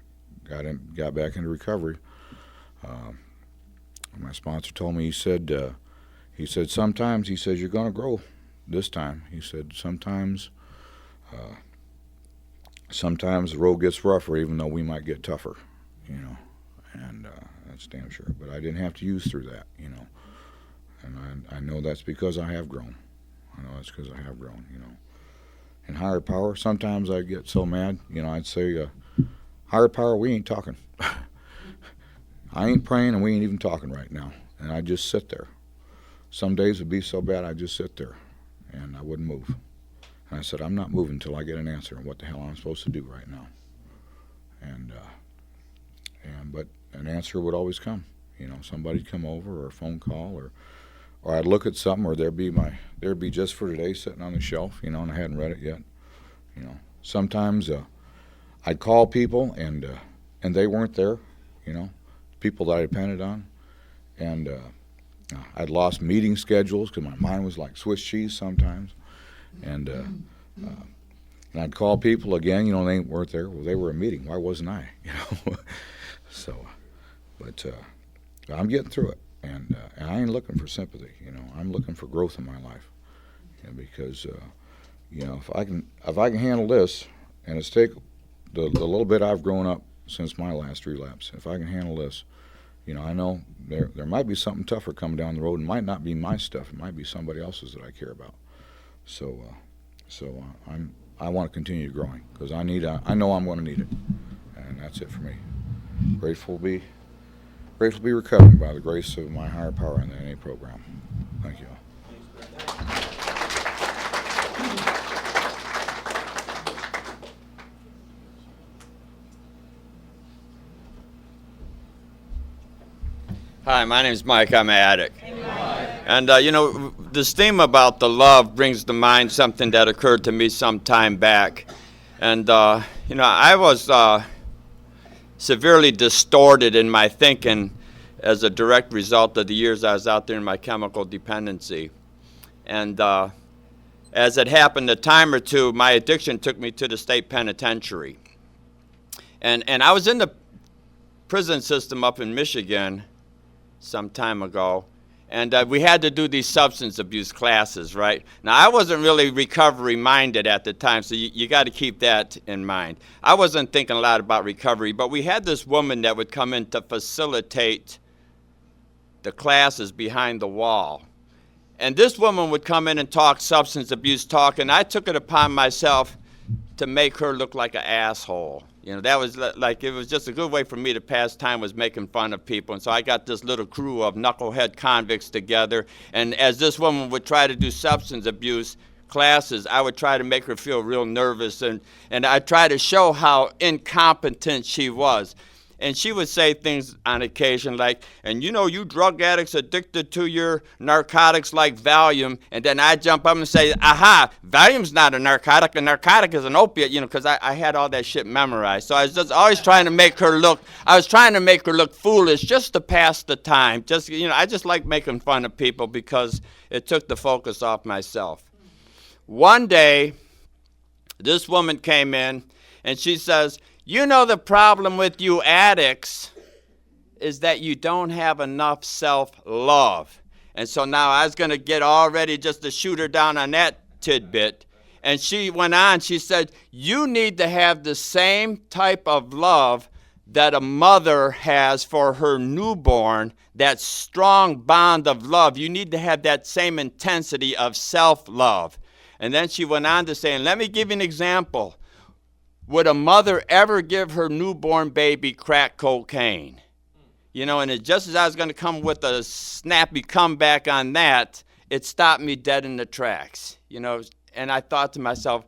I: got back into recovery, my sponsor told me, he said sometimes, he says, you're going to grow this time. He said sometimes the road gets rougher, even though we might get tougher, and that's damn sure. But I didn't have to use through that, and I know that's because I have grown. And higher power, sometimes I get so mad, I'd say, higher power, we ain't talking. I ain't praying and we ain't even talking right now. And I just sit there. Some days would be so bad I'd just sit there and I wouldn't move. And I said, I'm not moving until I get an answer on what the hell I'm supposed to do right now. But an answer would always come. Somebody'd come over, or a phone call, or I'd look at something, or there'd be Just for Today sitting on the shelf, and I hadn't read it yet. Sometimes I'd call people and they weren't there, people that I depended on, and I'd lost meeting schedules because my mind was like Swiss cheese sometimes, and I'd call people again, they weren't there. Well, they were in a meeting. Why wasn't I? So, but I'm getting through it. And I ain't looking for sympathy, I'm looking for growth in my life, because if I can handle this, and it's take the little bit I've grown up since my last relapse, if I can handle this, I know there might be something tougher coming down the road. It might not be my stuff; it might be somebody else's that I care about. So I want to continue growing because I know I'm going to need it, and that's it for me. Grateful to be recovering by the grace of my higher power in the NA program. Thank you.
J: Hi, my name is Mike. I'm an addict. And, this theme about the love brings to mind something that occurred to me some time back. And, I was severely distorted in my thinking as a direct result of the years I was out there in my chemical dependency. And as it happened, a time or two, my addiction took me to the state penitentiary. And I was in the prison system up in Michigan some time ago, and we had to do these substance abuse classes, right? Now, I wasn't really recovery-minded at the time, so you got to keep that in mind. I wasn't thinking a lot about recovery, but we had this woman that would come in to facilitate the classes behind the wall. And this woman would come in and talk substance abuse talk, and I took it upon myself to make her look like an asshole. That was like, it was just a good way for me to pass time, was making fun of people. And so I got this little crew of knucklehead convicts together. And as this woman would try to do substance abuse classes, I would try to make her feel real nervous. And I'd try to show how incompetent she was. And she would say things on occasion like, and you drug addicts addicted to your narcotics like Valium. And then I'd jump up and say, aha, Valium's not a narcotic is an opiate, because I had all that shit memorized. So I was just always trying to make her look, foolish just to pass the time. I just like making fun of people because it took the focus off myself. One day, this woman came in and she says, the problem with you addicts is that you don't have enough self-love. And so now I was going to get all ready just to shoot her down on that tidbit. And she went on, she said, you need to have the same type of love that a mother has for her newborn, that strong bond of love. You need to have that same intensity of self-love. And then she went on to say, and let me give you an example. would a mother ever give her newborn baby crack cocaine? You know, and just as I was going to come with a snappy comeback on that, it stopped me dead in the tracks. You know, and I thought to myself,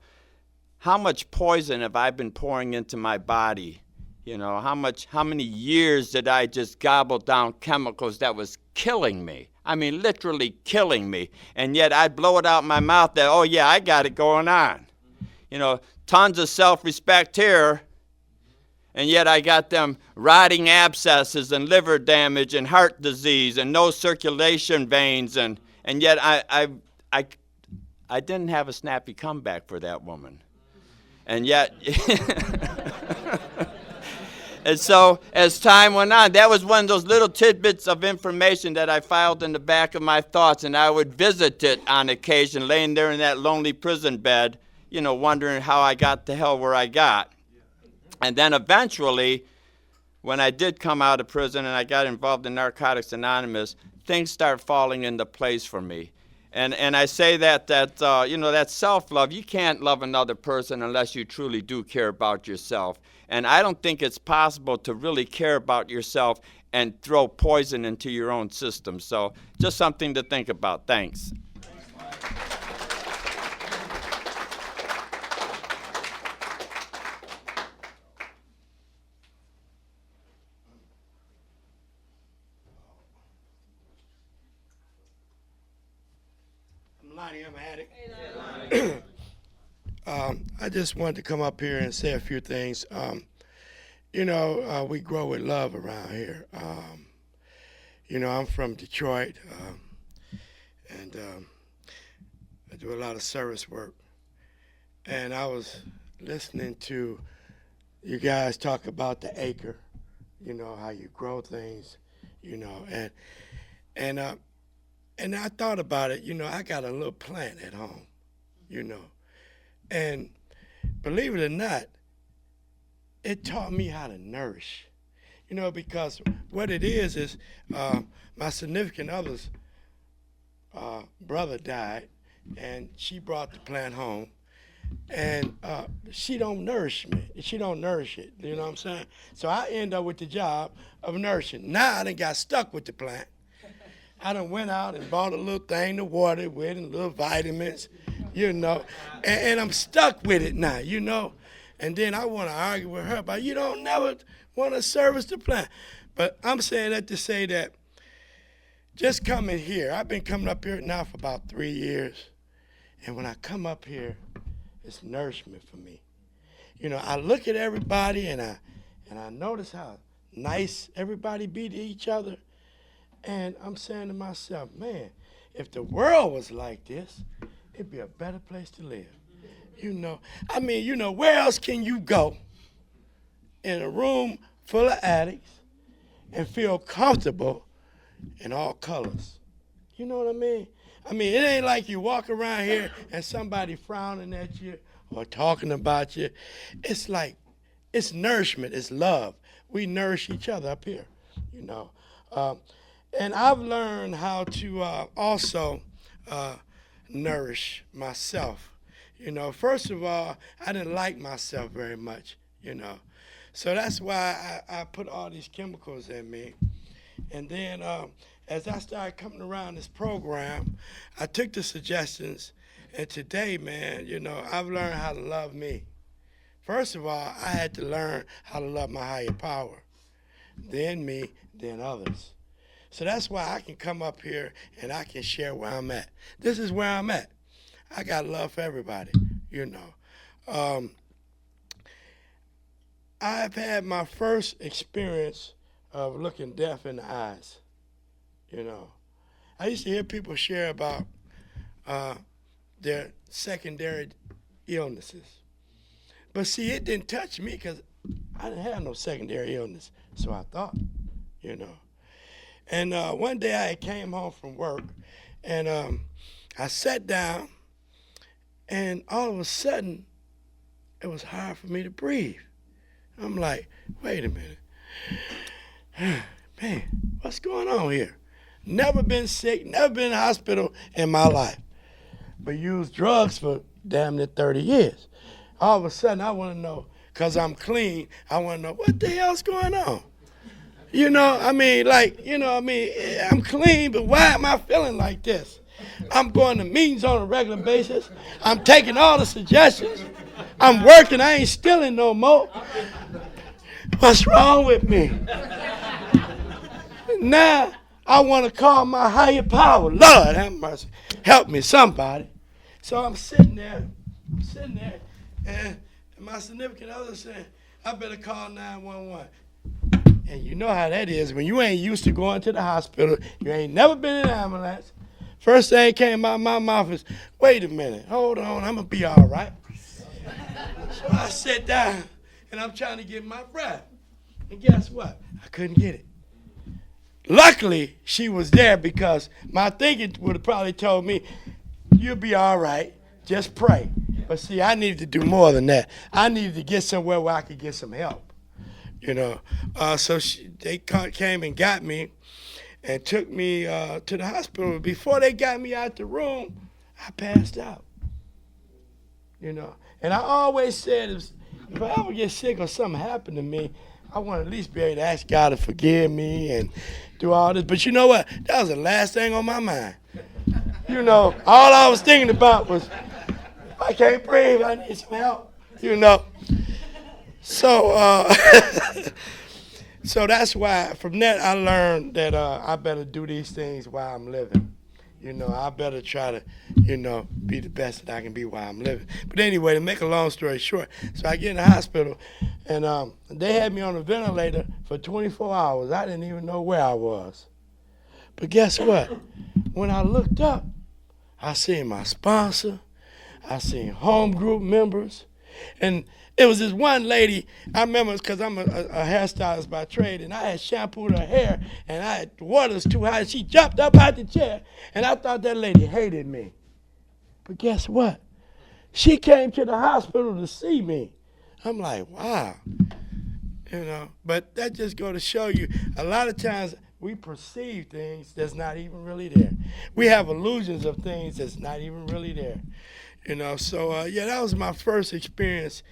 J: how much poison have I been pouring into my body? You know, how many years did I just gobble down chemicals that was killing me? I mean, literally killing me. And yet I'd blow it out my mouth that, oh yeah, I got it going on. You know, tons of self-respect here. And yet I got them rotting abscesses and liver damage and heart disease and no circulation veins. And yet I didn't have a snappy comeback for that woman. And yet, and so as time went on, that was one of those little tidbits of information that I filed in the back of my thoughts, and I would visit it on occasion, laying there in that lonely prison bed, you know, wondering how I got the hell where I got. And then eventually, when I did come out of prison and I got involved in Narcotics Anonymous, things start falling into place for me. And I say that you know, that self-love, you can't love another person unless you truly do care about yourself. And I don't think it's possible to really care about yourself and throw poison into your own system. So just something to think about. Thanks.
K: Lonnie, I'm an addict. I just wanted to come up here and say a few things. You know, we grow with love around here. You know, I'm from Detroit, and I do a lot of service work. And I was listening to you guys talk about the acre, you know, how you grow things, you know, and I thought about it, you know, I got a little plant at home, you know. And believe it or not, it taught me how to nourish, you know, because what it is my significant other's brother died, and she brought the plant home, and she don't nourish me. She don't nourish it, you know what I'm saying? So I end up with the job of nourishing. Now I done got stuck with the plant. I done went out and bought a little thing to water it with and little vitamins, you know, and I'm stuck with it now, you know. And then I want to argue with her about, you don't never want to service the plant. But I'm saying that to say that just coming here, I've been coming up here now for about 3 years. And when I come up here, it's nourishment for me. You know, I look at everybody and I notice how nice everybody be to each other. And I'm saying to myself, man, if the world was like this, it'd be a better place to live. You know, I mean, you know, where else can you go in a room full of addicts and feel comfortable in all colors? You know what I mean? I mean, it ain't like you walk around here and somebody frowning at you or talking about you. It's like, it's nourishment, it's love. We nourish each other up here, you know. And I've learned how to also nourish myself. You know, first of all, I didn't like myself very much, you know. So that's why I put all these chemicals in me. And then as I started coming around this program, I took the suggestions. And today, man, you know, I've learned how to love me. First of all, I had to learn how to love my higher power. Then me, then others. So that's why I can come up here and I can share where I'm at. This is where I'm at. I got love for everybody, you know. I've had my first experience of looking death in the eyes, you know. I used to hear people share about their secondary illnesses. But see, it didn't touch me because I didn't have no secondary illness, so I thought, you know. And one day I came home from work, and I sat down, and all of a sudden, it was hard for me to breathe. I'm like, wait a minute. Man, what's going on here? Never been sick, never been in the hospital in my life, but used drugs for damn near 30 years. All of a sudden, I want to know, because I'm clean, I want to know what the hell's going on. You know, I mean, like, you know, I mean, I'm clean, but why am I feeling like this? I'm going to meetings on a regular basis. I'm taking all the suggestions. I'm working. I ain't stealing no more. What's wrong with me? Now, I want to call my higher power. Lord have mercy. Help me, somebody. So I'm sitting there, and my significant other said, I better call 911. And you know how that is. When you ain't used to going to the hospital, you ain't never been in an ambulance, first thing came out of my mouth is, wait a minute, hold on, I'm going to be all right. So I sat down, and I'm trying to get my breath. And guess what? I couldn't get it. Luckily, she was there because my thinking would have probably told me, you'll be all right, just pray. But see, I needed to do more than that. I needed to get somewhere where I could get some help. You know, so they came and got me and took me to the hospital. Before they got me out the room, I passed out. You know, and I always said if I ever get sick or something happened to me, I want to at least be able to ask God to forgive me and do all this. But you know what? That was the last thing on my mind. You know, all I was thinking about was, if I can't breathe, I need some help. You know. So, so that's why, from that I learned that I better do these things while I'm living. You know, I better try to, you know, be the best that I can be while I'm living. But anyway, to make a long story short, so I get in the hospital, and they had me on a ventilator for 24 hours. I didn't even know where I was. But guess what? When I looked up, I seen my sponsor, I seen home group members, and it was this one lady, I remember because I'm a hairstylist by trade, and I had shampooed her hair, and the water was too high, and she jumped up out the chair, and I thought that lady hated me. But guess what? She came to the hospital to see me. I'm like, wow. You know, but that just go to show you, a lot of times we perceive things that's not even really there. We have illusions of things that's not even really there. You know, so yeah, that was my first experience.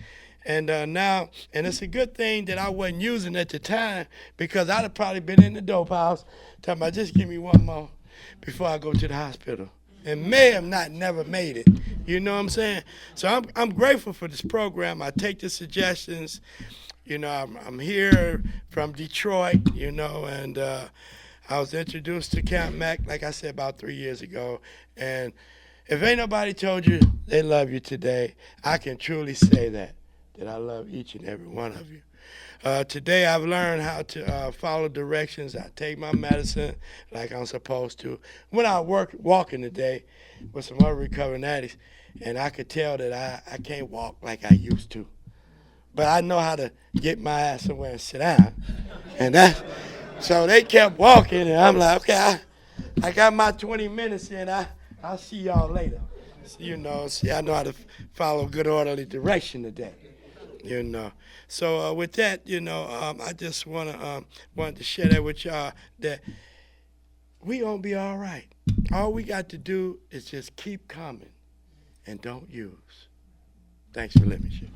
K: And now, and it's a good thing that I wasn't using at the time, because I'd have probably been in the dope house talking about, just give me one more before I go to the hospital. And may have not never made it. You know what I'm saying? So I'm grateful for this program. I take the suggestions. You know, I'm here from Detroit, you know, and I was introduced to Camp Mac, like I said, about 3 years ago. And if ain't nobody told you they love you today, I can truly say that I love each and every one of you. Today I've learned how to follow directions. I take my medicine like I'm supposed to. When I walking today with some other recovering addicts, and I could tell that I can't walk like I used to. But I know how to get my ass somewhere and sit down. And so they kept walking, and I'm like, okay, I got my 20 minutes in. I'll see y'all later. So, you know, see, I know how to follow good orderly direction today. You know, so with that, you know, I just wanted to share that with y'all, that we gonna be all right. All we got to do is just keep coming and don't use. Thanks for letting me share.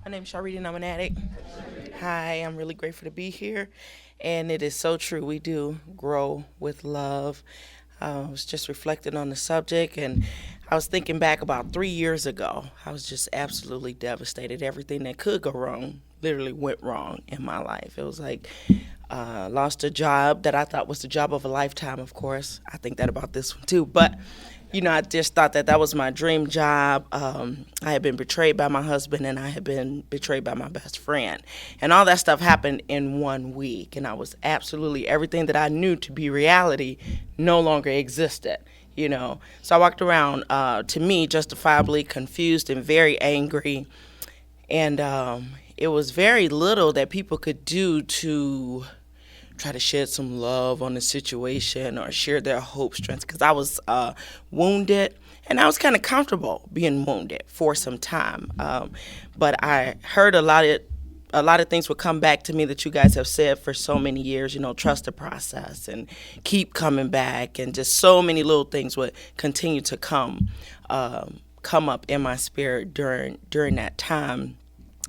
L: My name is Sharita, and I'm an addict. Hi, I'm really grateful to be here. And it is so true. We do grow with love. I was just reflecting on the subject, and I was thinking back about 3 years ago. I was just absolutely devastated. Everything that could go wrong literally went wrong in my life. It was like lost a job that I thought was the job of a lifetime, of course. I think that about this one, too. But you know, I just thought that was my dream job. I had been betrayed by my husband, and I had been betrayed by my best friend. And all that stuff happened in 1 week. And I was absolutely, everything that I knew to be reality no longer existed, you know. So I walked around, to me, justifiably confused and very angry. And it was very little that people could do to try to shed some love on the situation or share their hope, strengths, because I was wounded, and I was kind of comfortable being wounded for some time. But I heard a lot of a lot of things would come back to me that you guys have said for so many years, you know, trust the process and keep coming back, and just so many little things would continue to come up in my spirit during that time.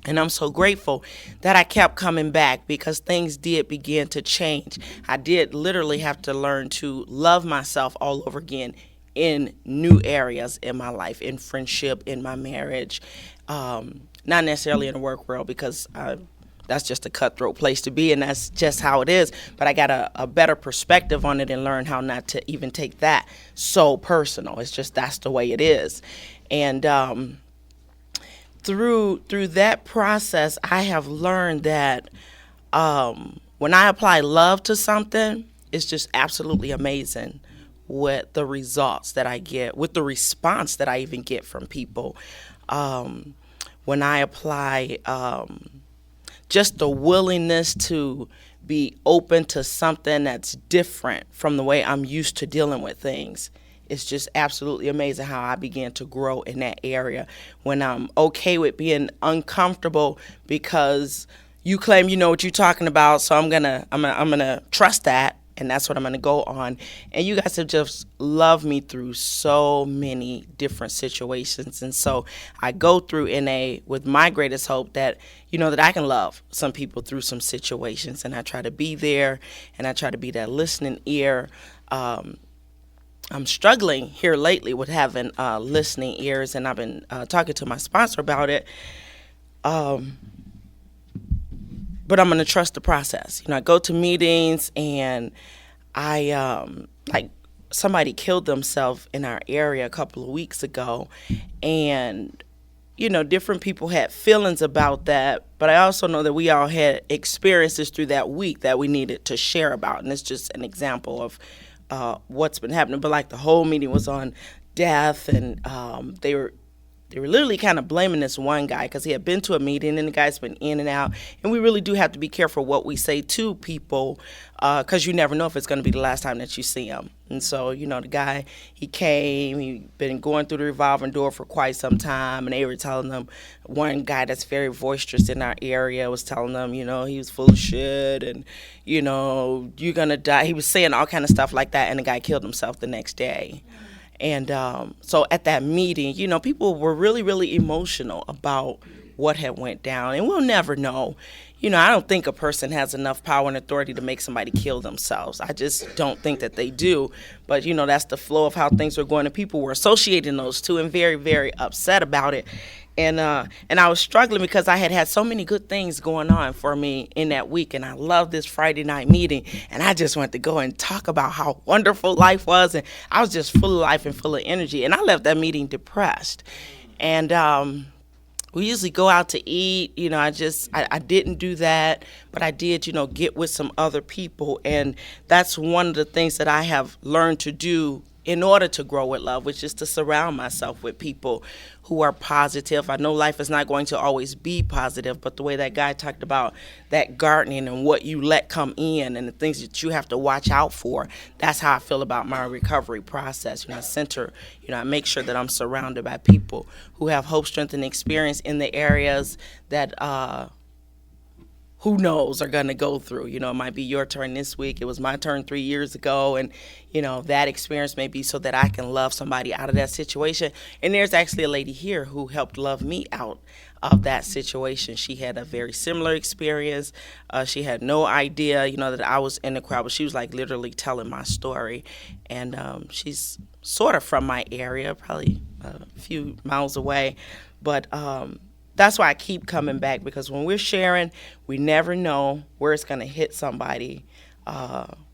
L: And I'm so grateful that I kept coming back, because things did begin to change. I did literally have to learn to love myself all over again in new areas in my life, in friendship, in my marriage, not necessarily in the work world, because that's just a cutthroat place to be, and that's just how it is. But I got a better perspective on it and learned how not to even take that so personal. It's just that's the way it is. And through that process, I have learned that when I apply love to something, it's just absolutely amazing with the results that I get, with the response that I even get from people. When I apply just the willingness to be open to something that's different from the way I'm used to dealing with things, it's just absolutely amazing how I began to grow in that area. When I'm okay with being uncomfortable because you claim you know what you're talking about, so I'm gonna trust that, and that's what I'm going to go on. And you guys have just loved me through so many different situations. And so I go through NA with my greatest hope that, you know, that I can love some people through some situations. And I try to be there, and I try to be that listening ear. I'm struggling here lately with having listening ears, and I've been talking to my sponsor about it. But I'm going to trust the process. You know, I go to meetings, and I, like, somebody killed themselves in our area a couple of weeks ago. And, you know, different people had feelings about that. But I also know that we all had experiences through that week that we needed to share about. And it's just an example of what's been happening. But, like, the whole meeting was on death, and they were literally kind of blaming this one guy because he had been to a meeting, and the guy's been in and out. And we really do have to be careful what we say to people, because you never know if it's going to be the last time that you see him. And so, you know, the guy, he came, he'd been going through the revolving door for quite some time, and they were telling them, one guy that's very boisterous in our area was telling them, you know, he was full of shit, and, you know, you're going to die. He was saying all kind of stuff like that, and the guy killed himself the next day. And so at that meeting, you know, people were really, really emotional about what had went down. And we'll never know. You know, I don't think a person has enough power and authority to make somebody kill themselves. I just don't think that they do. But, you know, that's the flow of how things were going. And people were associating those two and very, very upset about it. And I was struggling because I had so many good things going on for me in that week. And I loved this Friday night meeting. And I just wanted to go and talk about how wonderful life was. And I was just full of life and full of energy. And I left that meeting depressed. And we usually go out to eat. You know, I didn't do that. But I did, you know, get with some other people. And that's one of the things that I have learned to do in order to grow with love, which is to surround myself with people who are positive. I know life is not going to always be positive, but the way that guy talked about that gardening and what you let come in and the things that you have to watch out for, that's how I feel about my recovery process. You know, I make sure that I'm surrounded by people who have hope, strength, and experience in the areas that who knows are going to go through. You know, it might be your turn this week. It was my turn 3 years ago. And, you know, that experience may be so that I can love somebody out of that situation. And there's actually a lady here who helped love me out of that situation. She had a very similar experience. She had no idea, you know, that I was in the crowd, but she was like literally telling my story. And she's sort of from my area, probably a few miles away. But that's why I keep coming back, because when we're sharing, we never know where it's going to hit somebody.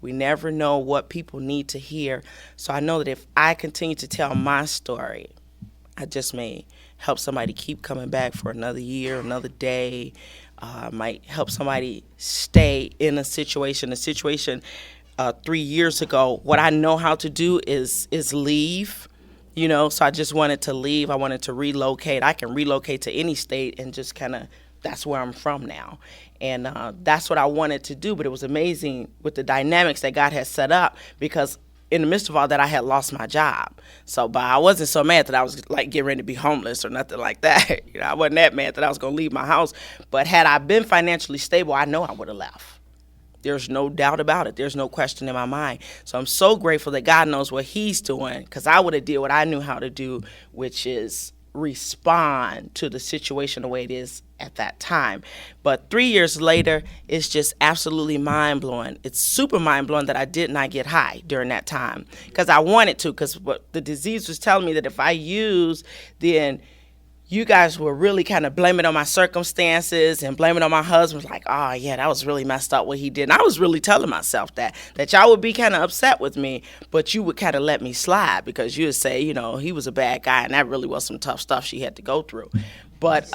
L: We never know what people need to hear. So I know that if I continue to tell my story, I just may help somebody keep coming back for another year, another day. Might help somebody stay in a situation. 3 years ago, what I know how to do is leave. You know, so I just wanted to leave. I wanted to relocate. I can relocate to any state and just kind of, that's where I'm from now. And that's what I wanted to do. But it was amazing with the dynamics that God has set up, because in the midst of all that, I had lost my job. So, but I wasn't so mad that I was like getting ready to be homeless or nothing like that. I wasn't that mad that I was going to leave my house. But had I been financially stable, I know I would have left. There's no doubt about it. There's no question in my mind. So I'm so grateful that God knows what he's doing, because I would have did what I knew how to do, which is respond to the situation the way it is at that time. But 3 years later, it's just absolutely mind-blowing. It's super mind-blowing that I did not get high during that time, because I wanted to, because what the disease was telling me that if I use, then you guys were really kind of blaming it on my circumstances and blaming it on my husband. Like, oh, yeah, that was really messed up what he did. And I was really telling myself that y'all would be kind of upset with me, but you would kind of let me slide, because you would say, you know, he was a bad guy, and that really was some tough stuff she had to go through. But,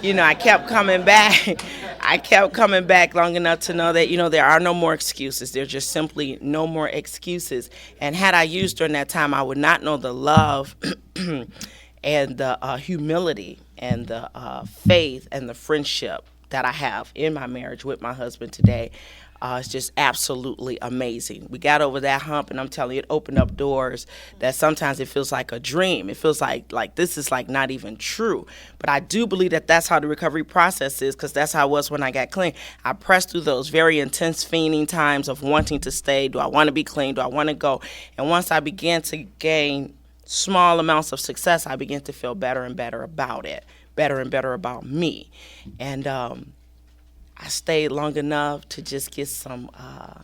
L: you know, I kept coming back. I kept coming back long enough to know that, you know, there are no more excuses. There's just simply no more excuses. And had I used during that time, I would not know the love and the humility and the faith and the friendship that I have in my marriage with my husband today. It's just absolutely amazing. We got over that hump, and I'm telling you, it opened up doors that sometimes it feels like a dream. It feels like this is like not even true. But I do believe that that's how the recovery process is, because that's how it was when I got clean. I pressed through those very intense fiending times of wanting to stay. Do I want to be clean? Do I want to go? And once I began to gain small amounts of success, I began to feel better and better about it, better and better about me. And I stayed long enough to just get some, I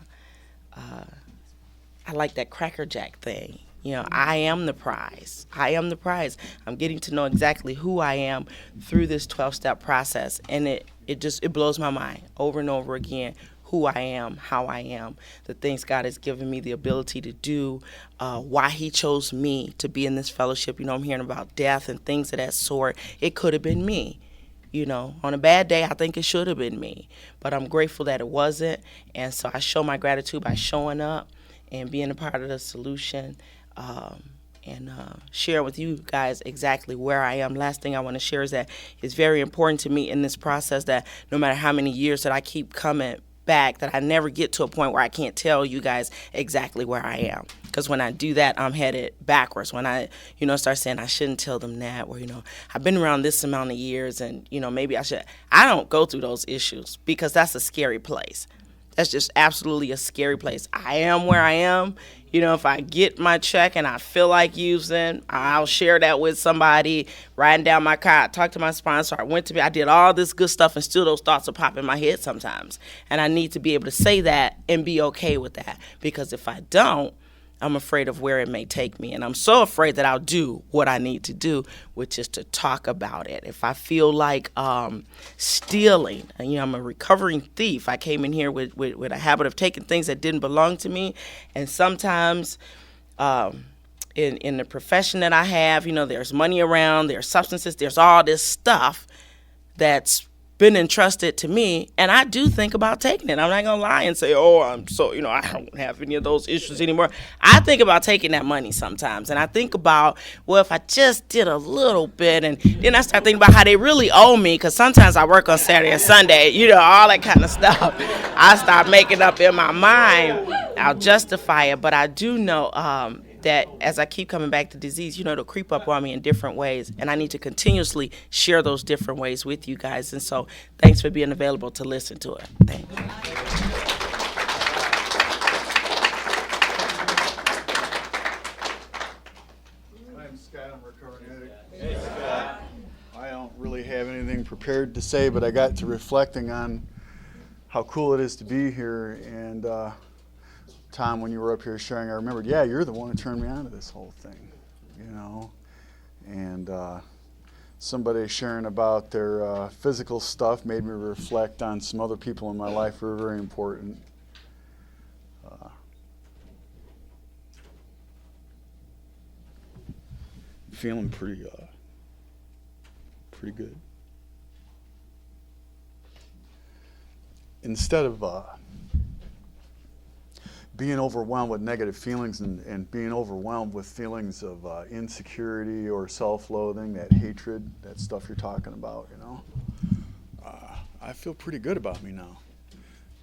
L: like that Cracker Jack thing. You know, I am the prize. I am the prize. I'm getting to know exactly who I am through this 12-step process. And it blows my mind over and over again, who I am, how I am, the things God has given me the ability to do, why he chose me to be in this fellowship. You know, I'm hearing about death and things of that sort. It could have been me. You know, on a bad day, I think it should have been me. But I'm grateful that it wasn't. And so I show my gratitude by showing up and being a part of the solution, and share with you guys exactly where I am. Last thing I want to share is that it's very important to me in this process that no matter how many years that I keep coming back, that I never get to a point where I can't tell you guys exactly where I am. Because when I do that, I'm headed backwards. When I, you know, start saying I shouldn't tell them that, or, you know, I've been around this amount of years and, you know, maybe I should. I don't go through those issues, because that's a scary place. That's just absolutely a scary place. I am where I am. You know, if I get my check and I feel like using, I'll share that with somebody, riding down my car, I talked to my sponsor, I did all this good stuff, and still those thoughts will pop in my head sometimes. And I need to be able to say that and be okay with that, because if I don't, I'm afraid of where it may take me. And I'm so afraid that I'll do what I need to do, which is to talk about it. If I feel like stealing, and, you know, I'm a recovering thief. I came in here with a habit of taking things that didn't belong to me. And sometimes in the profession that I have, you know, there's money around, there's substances, there's all this stuff that's been entrusted to me, and I do think about taking it. I'm not gonna lie and say, oh, I'm so, you know, I don't have any of those issues anymore. I think about taking that money sometimes, and I think about, well, if I just did a little bit, and then I start thinking about how they really owe me, because sometimes I work on Saturday and Sunday, you know, all that kind of stuff. I start making up in my mind. I'll justify it, but I do know that as I keep coming back to disease, you know, it'll creep up on me in different ways, and I need to continuously share those different ways with you guys. And so thanks for being available to listen to it. Thanks.
M: I'm Scott. I'm a recovering addict. Hey, Scott. I don't really have anything prepared to say, but I got to reflecting on how cool it is to be here. And Tom, when you were up here sharing, I remembered, yeah, you're the one who turned me on to this whole thing, you know. And somebody sharing about their physical stuff made me reflect on some other people in my life who are very important. Feeling pretty good. Instead of being overwhelmed with negative feelings and being overwhelmed with feelings of insecurity or self-loathing, that hatred, that stuff you're talking about, you know, I feel pretty good about me now.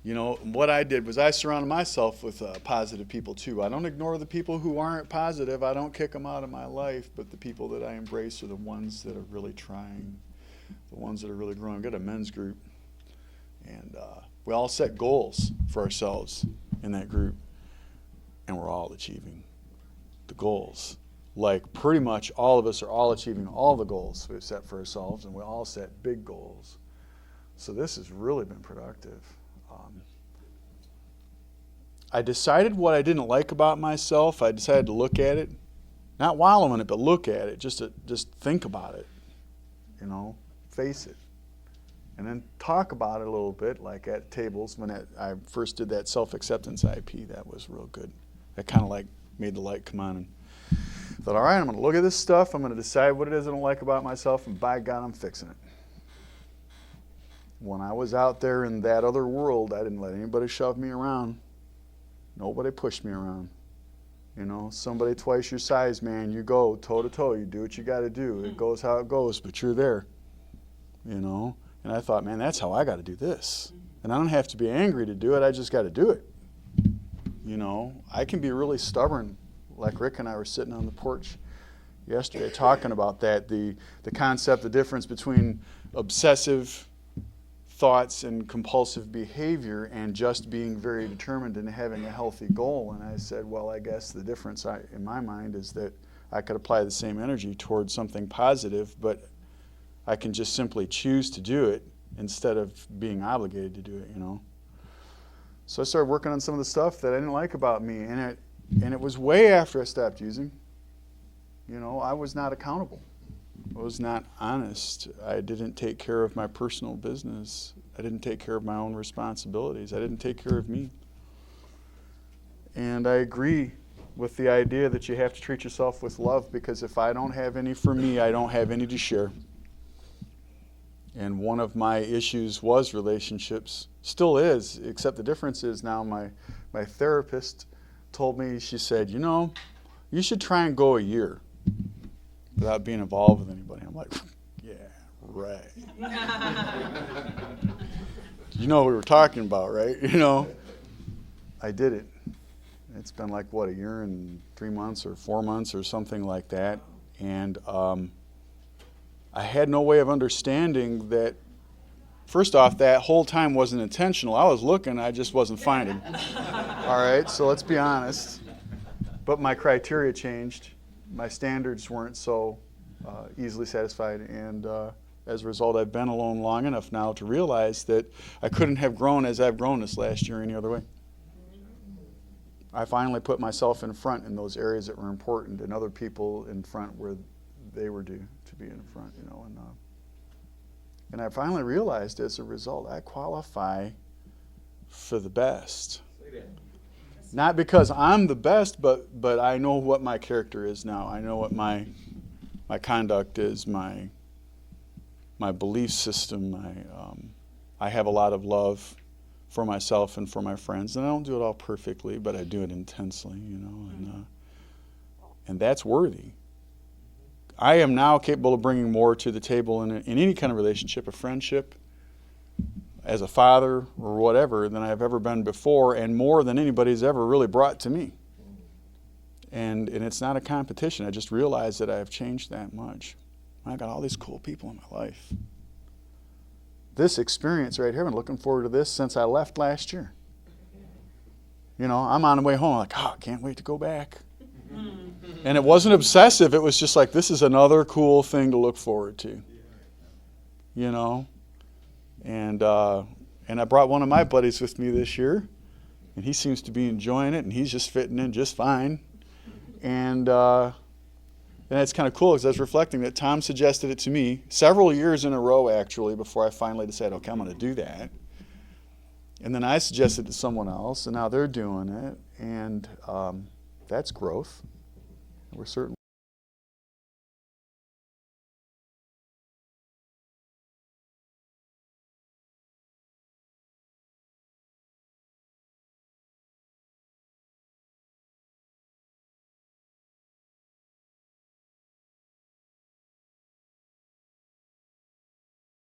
M: You know, what I did was I surrounded myself with positive people too. I don't ignore the people who aren't positive. I don't kick them out of my life, but the people that I embrace are the ones that are really trying, the ones that are really growing. I've got a men's group, and we all set goals for ourselves in that group, and we're all achieving the goals. Like pretty much all of us are all achieving all the goals we've set for ourselves, and we all set big goals. So this has really been productive. I decided what I didn't like about myself. I decided to look at it, not wallow in it, but look at it, just think about it, you know, face it. And then talk about it a little bit, like at tables when I first did that self-acceptance IP. That was real good. That kind of like made the light come on, and thought, all right, I'm going to look at this stuff. I'm going to decide what it is I don't like about myself, and by God, I'm fixing it. When I was out there in that other world, I didn't let anybody shove me around. Nobody pushed me around. You know, somebody twice your size, man, you go toe to toe. You do what you got to do. It goes how it goes, but you're there. You know, and I thought, man, that's how I got to do this. And I don't have to be angry to do it. I just got to do it. You know, I can be really stubborn. Like Rick and I were sitting on the porch yesterday talking about that, the concept, the difference between obsessive thoughts and compulsive behavior and just being very determined and having a healthy goal. And I said, well, I guess the difference in my mind is that I could apply the same energy towards something positive, but I can just simply choose to do it instead of being obligated to do it, you know. So I started working on some of the stuff that I didn't like about me, and it was way after I stopped using. You know, I was not accountable. I was not honest. I didn't take care of my personal business. I didn't take care of my own responsibilities. I didn't take care of me. And I agree with the idea that you have to treat yourself with love, because if I don't have any for me, I don't have any to share. And one of my issues was relationships. Still is, except the difference is now my therapist told me, she said, you know, you should try and go a year without being involved with anybody. I'm like, yeah, right. You know what we were talking about, right? You know, I did it. It's been like, what, a year and 3 months or 4 months or something like that. And I had no way of understanding that, first off, that whole time wasn't intentional. I was looking, I just wasn't finding. All right, so let's be honest. But my criteria changed. My standards weren't so easily satisfied, and as a result, I've been alone long enough now to realize that I couldn't have grown as I've grown this last year any other way. I finally put myself in front in those areas that were important, and other people in front where they were due to be in front, you know. And I finally realized as a result, I qualify for the best. Not because I'm the best, but I know what my character is now. I know what my conduct is, my belief system. I have a lot of love for myself and for my friends, and I don't do it all perfectly, but I do it intensely, you know, and that's worthy. I am now capable of bringing more to the table in any kind of relationship, a friendship, as a father or whatever, than I've ever been before, and more than anybody's ever really brought to me. And it's not a competition. I just realized that I have changed that much. I got all these cool people in my life. This experience right here, I've been looking forward to this since I left last year. You know, I'm on the way home, like, I can't wait to go back. And it wasn't obsessive. It was just like, this is another cool thing to look forward to. You know? And I brought one of my buddies with me this year, and he seems to be enjoying it, and he's just fitting in just fine. And it's kind of cool because I was reflecting that Tom suggested it to me several years in a row, actually, before I finally decided, okay, I'm going to do that. And then I suggested it to someone else, and now they're doing it, and that's growth. We're certainly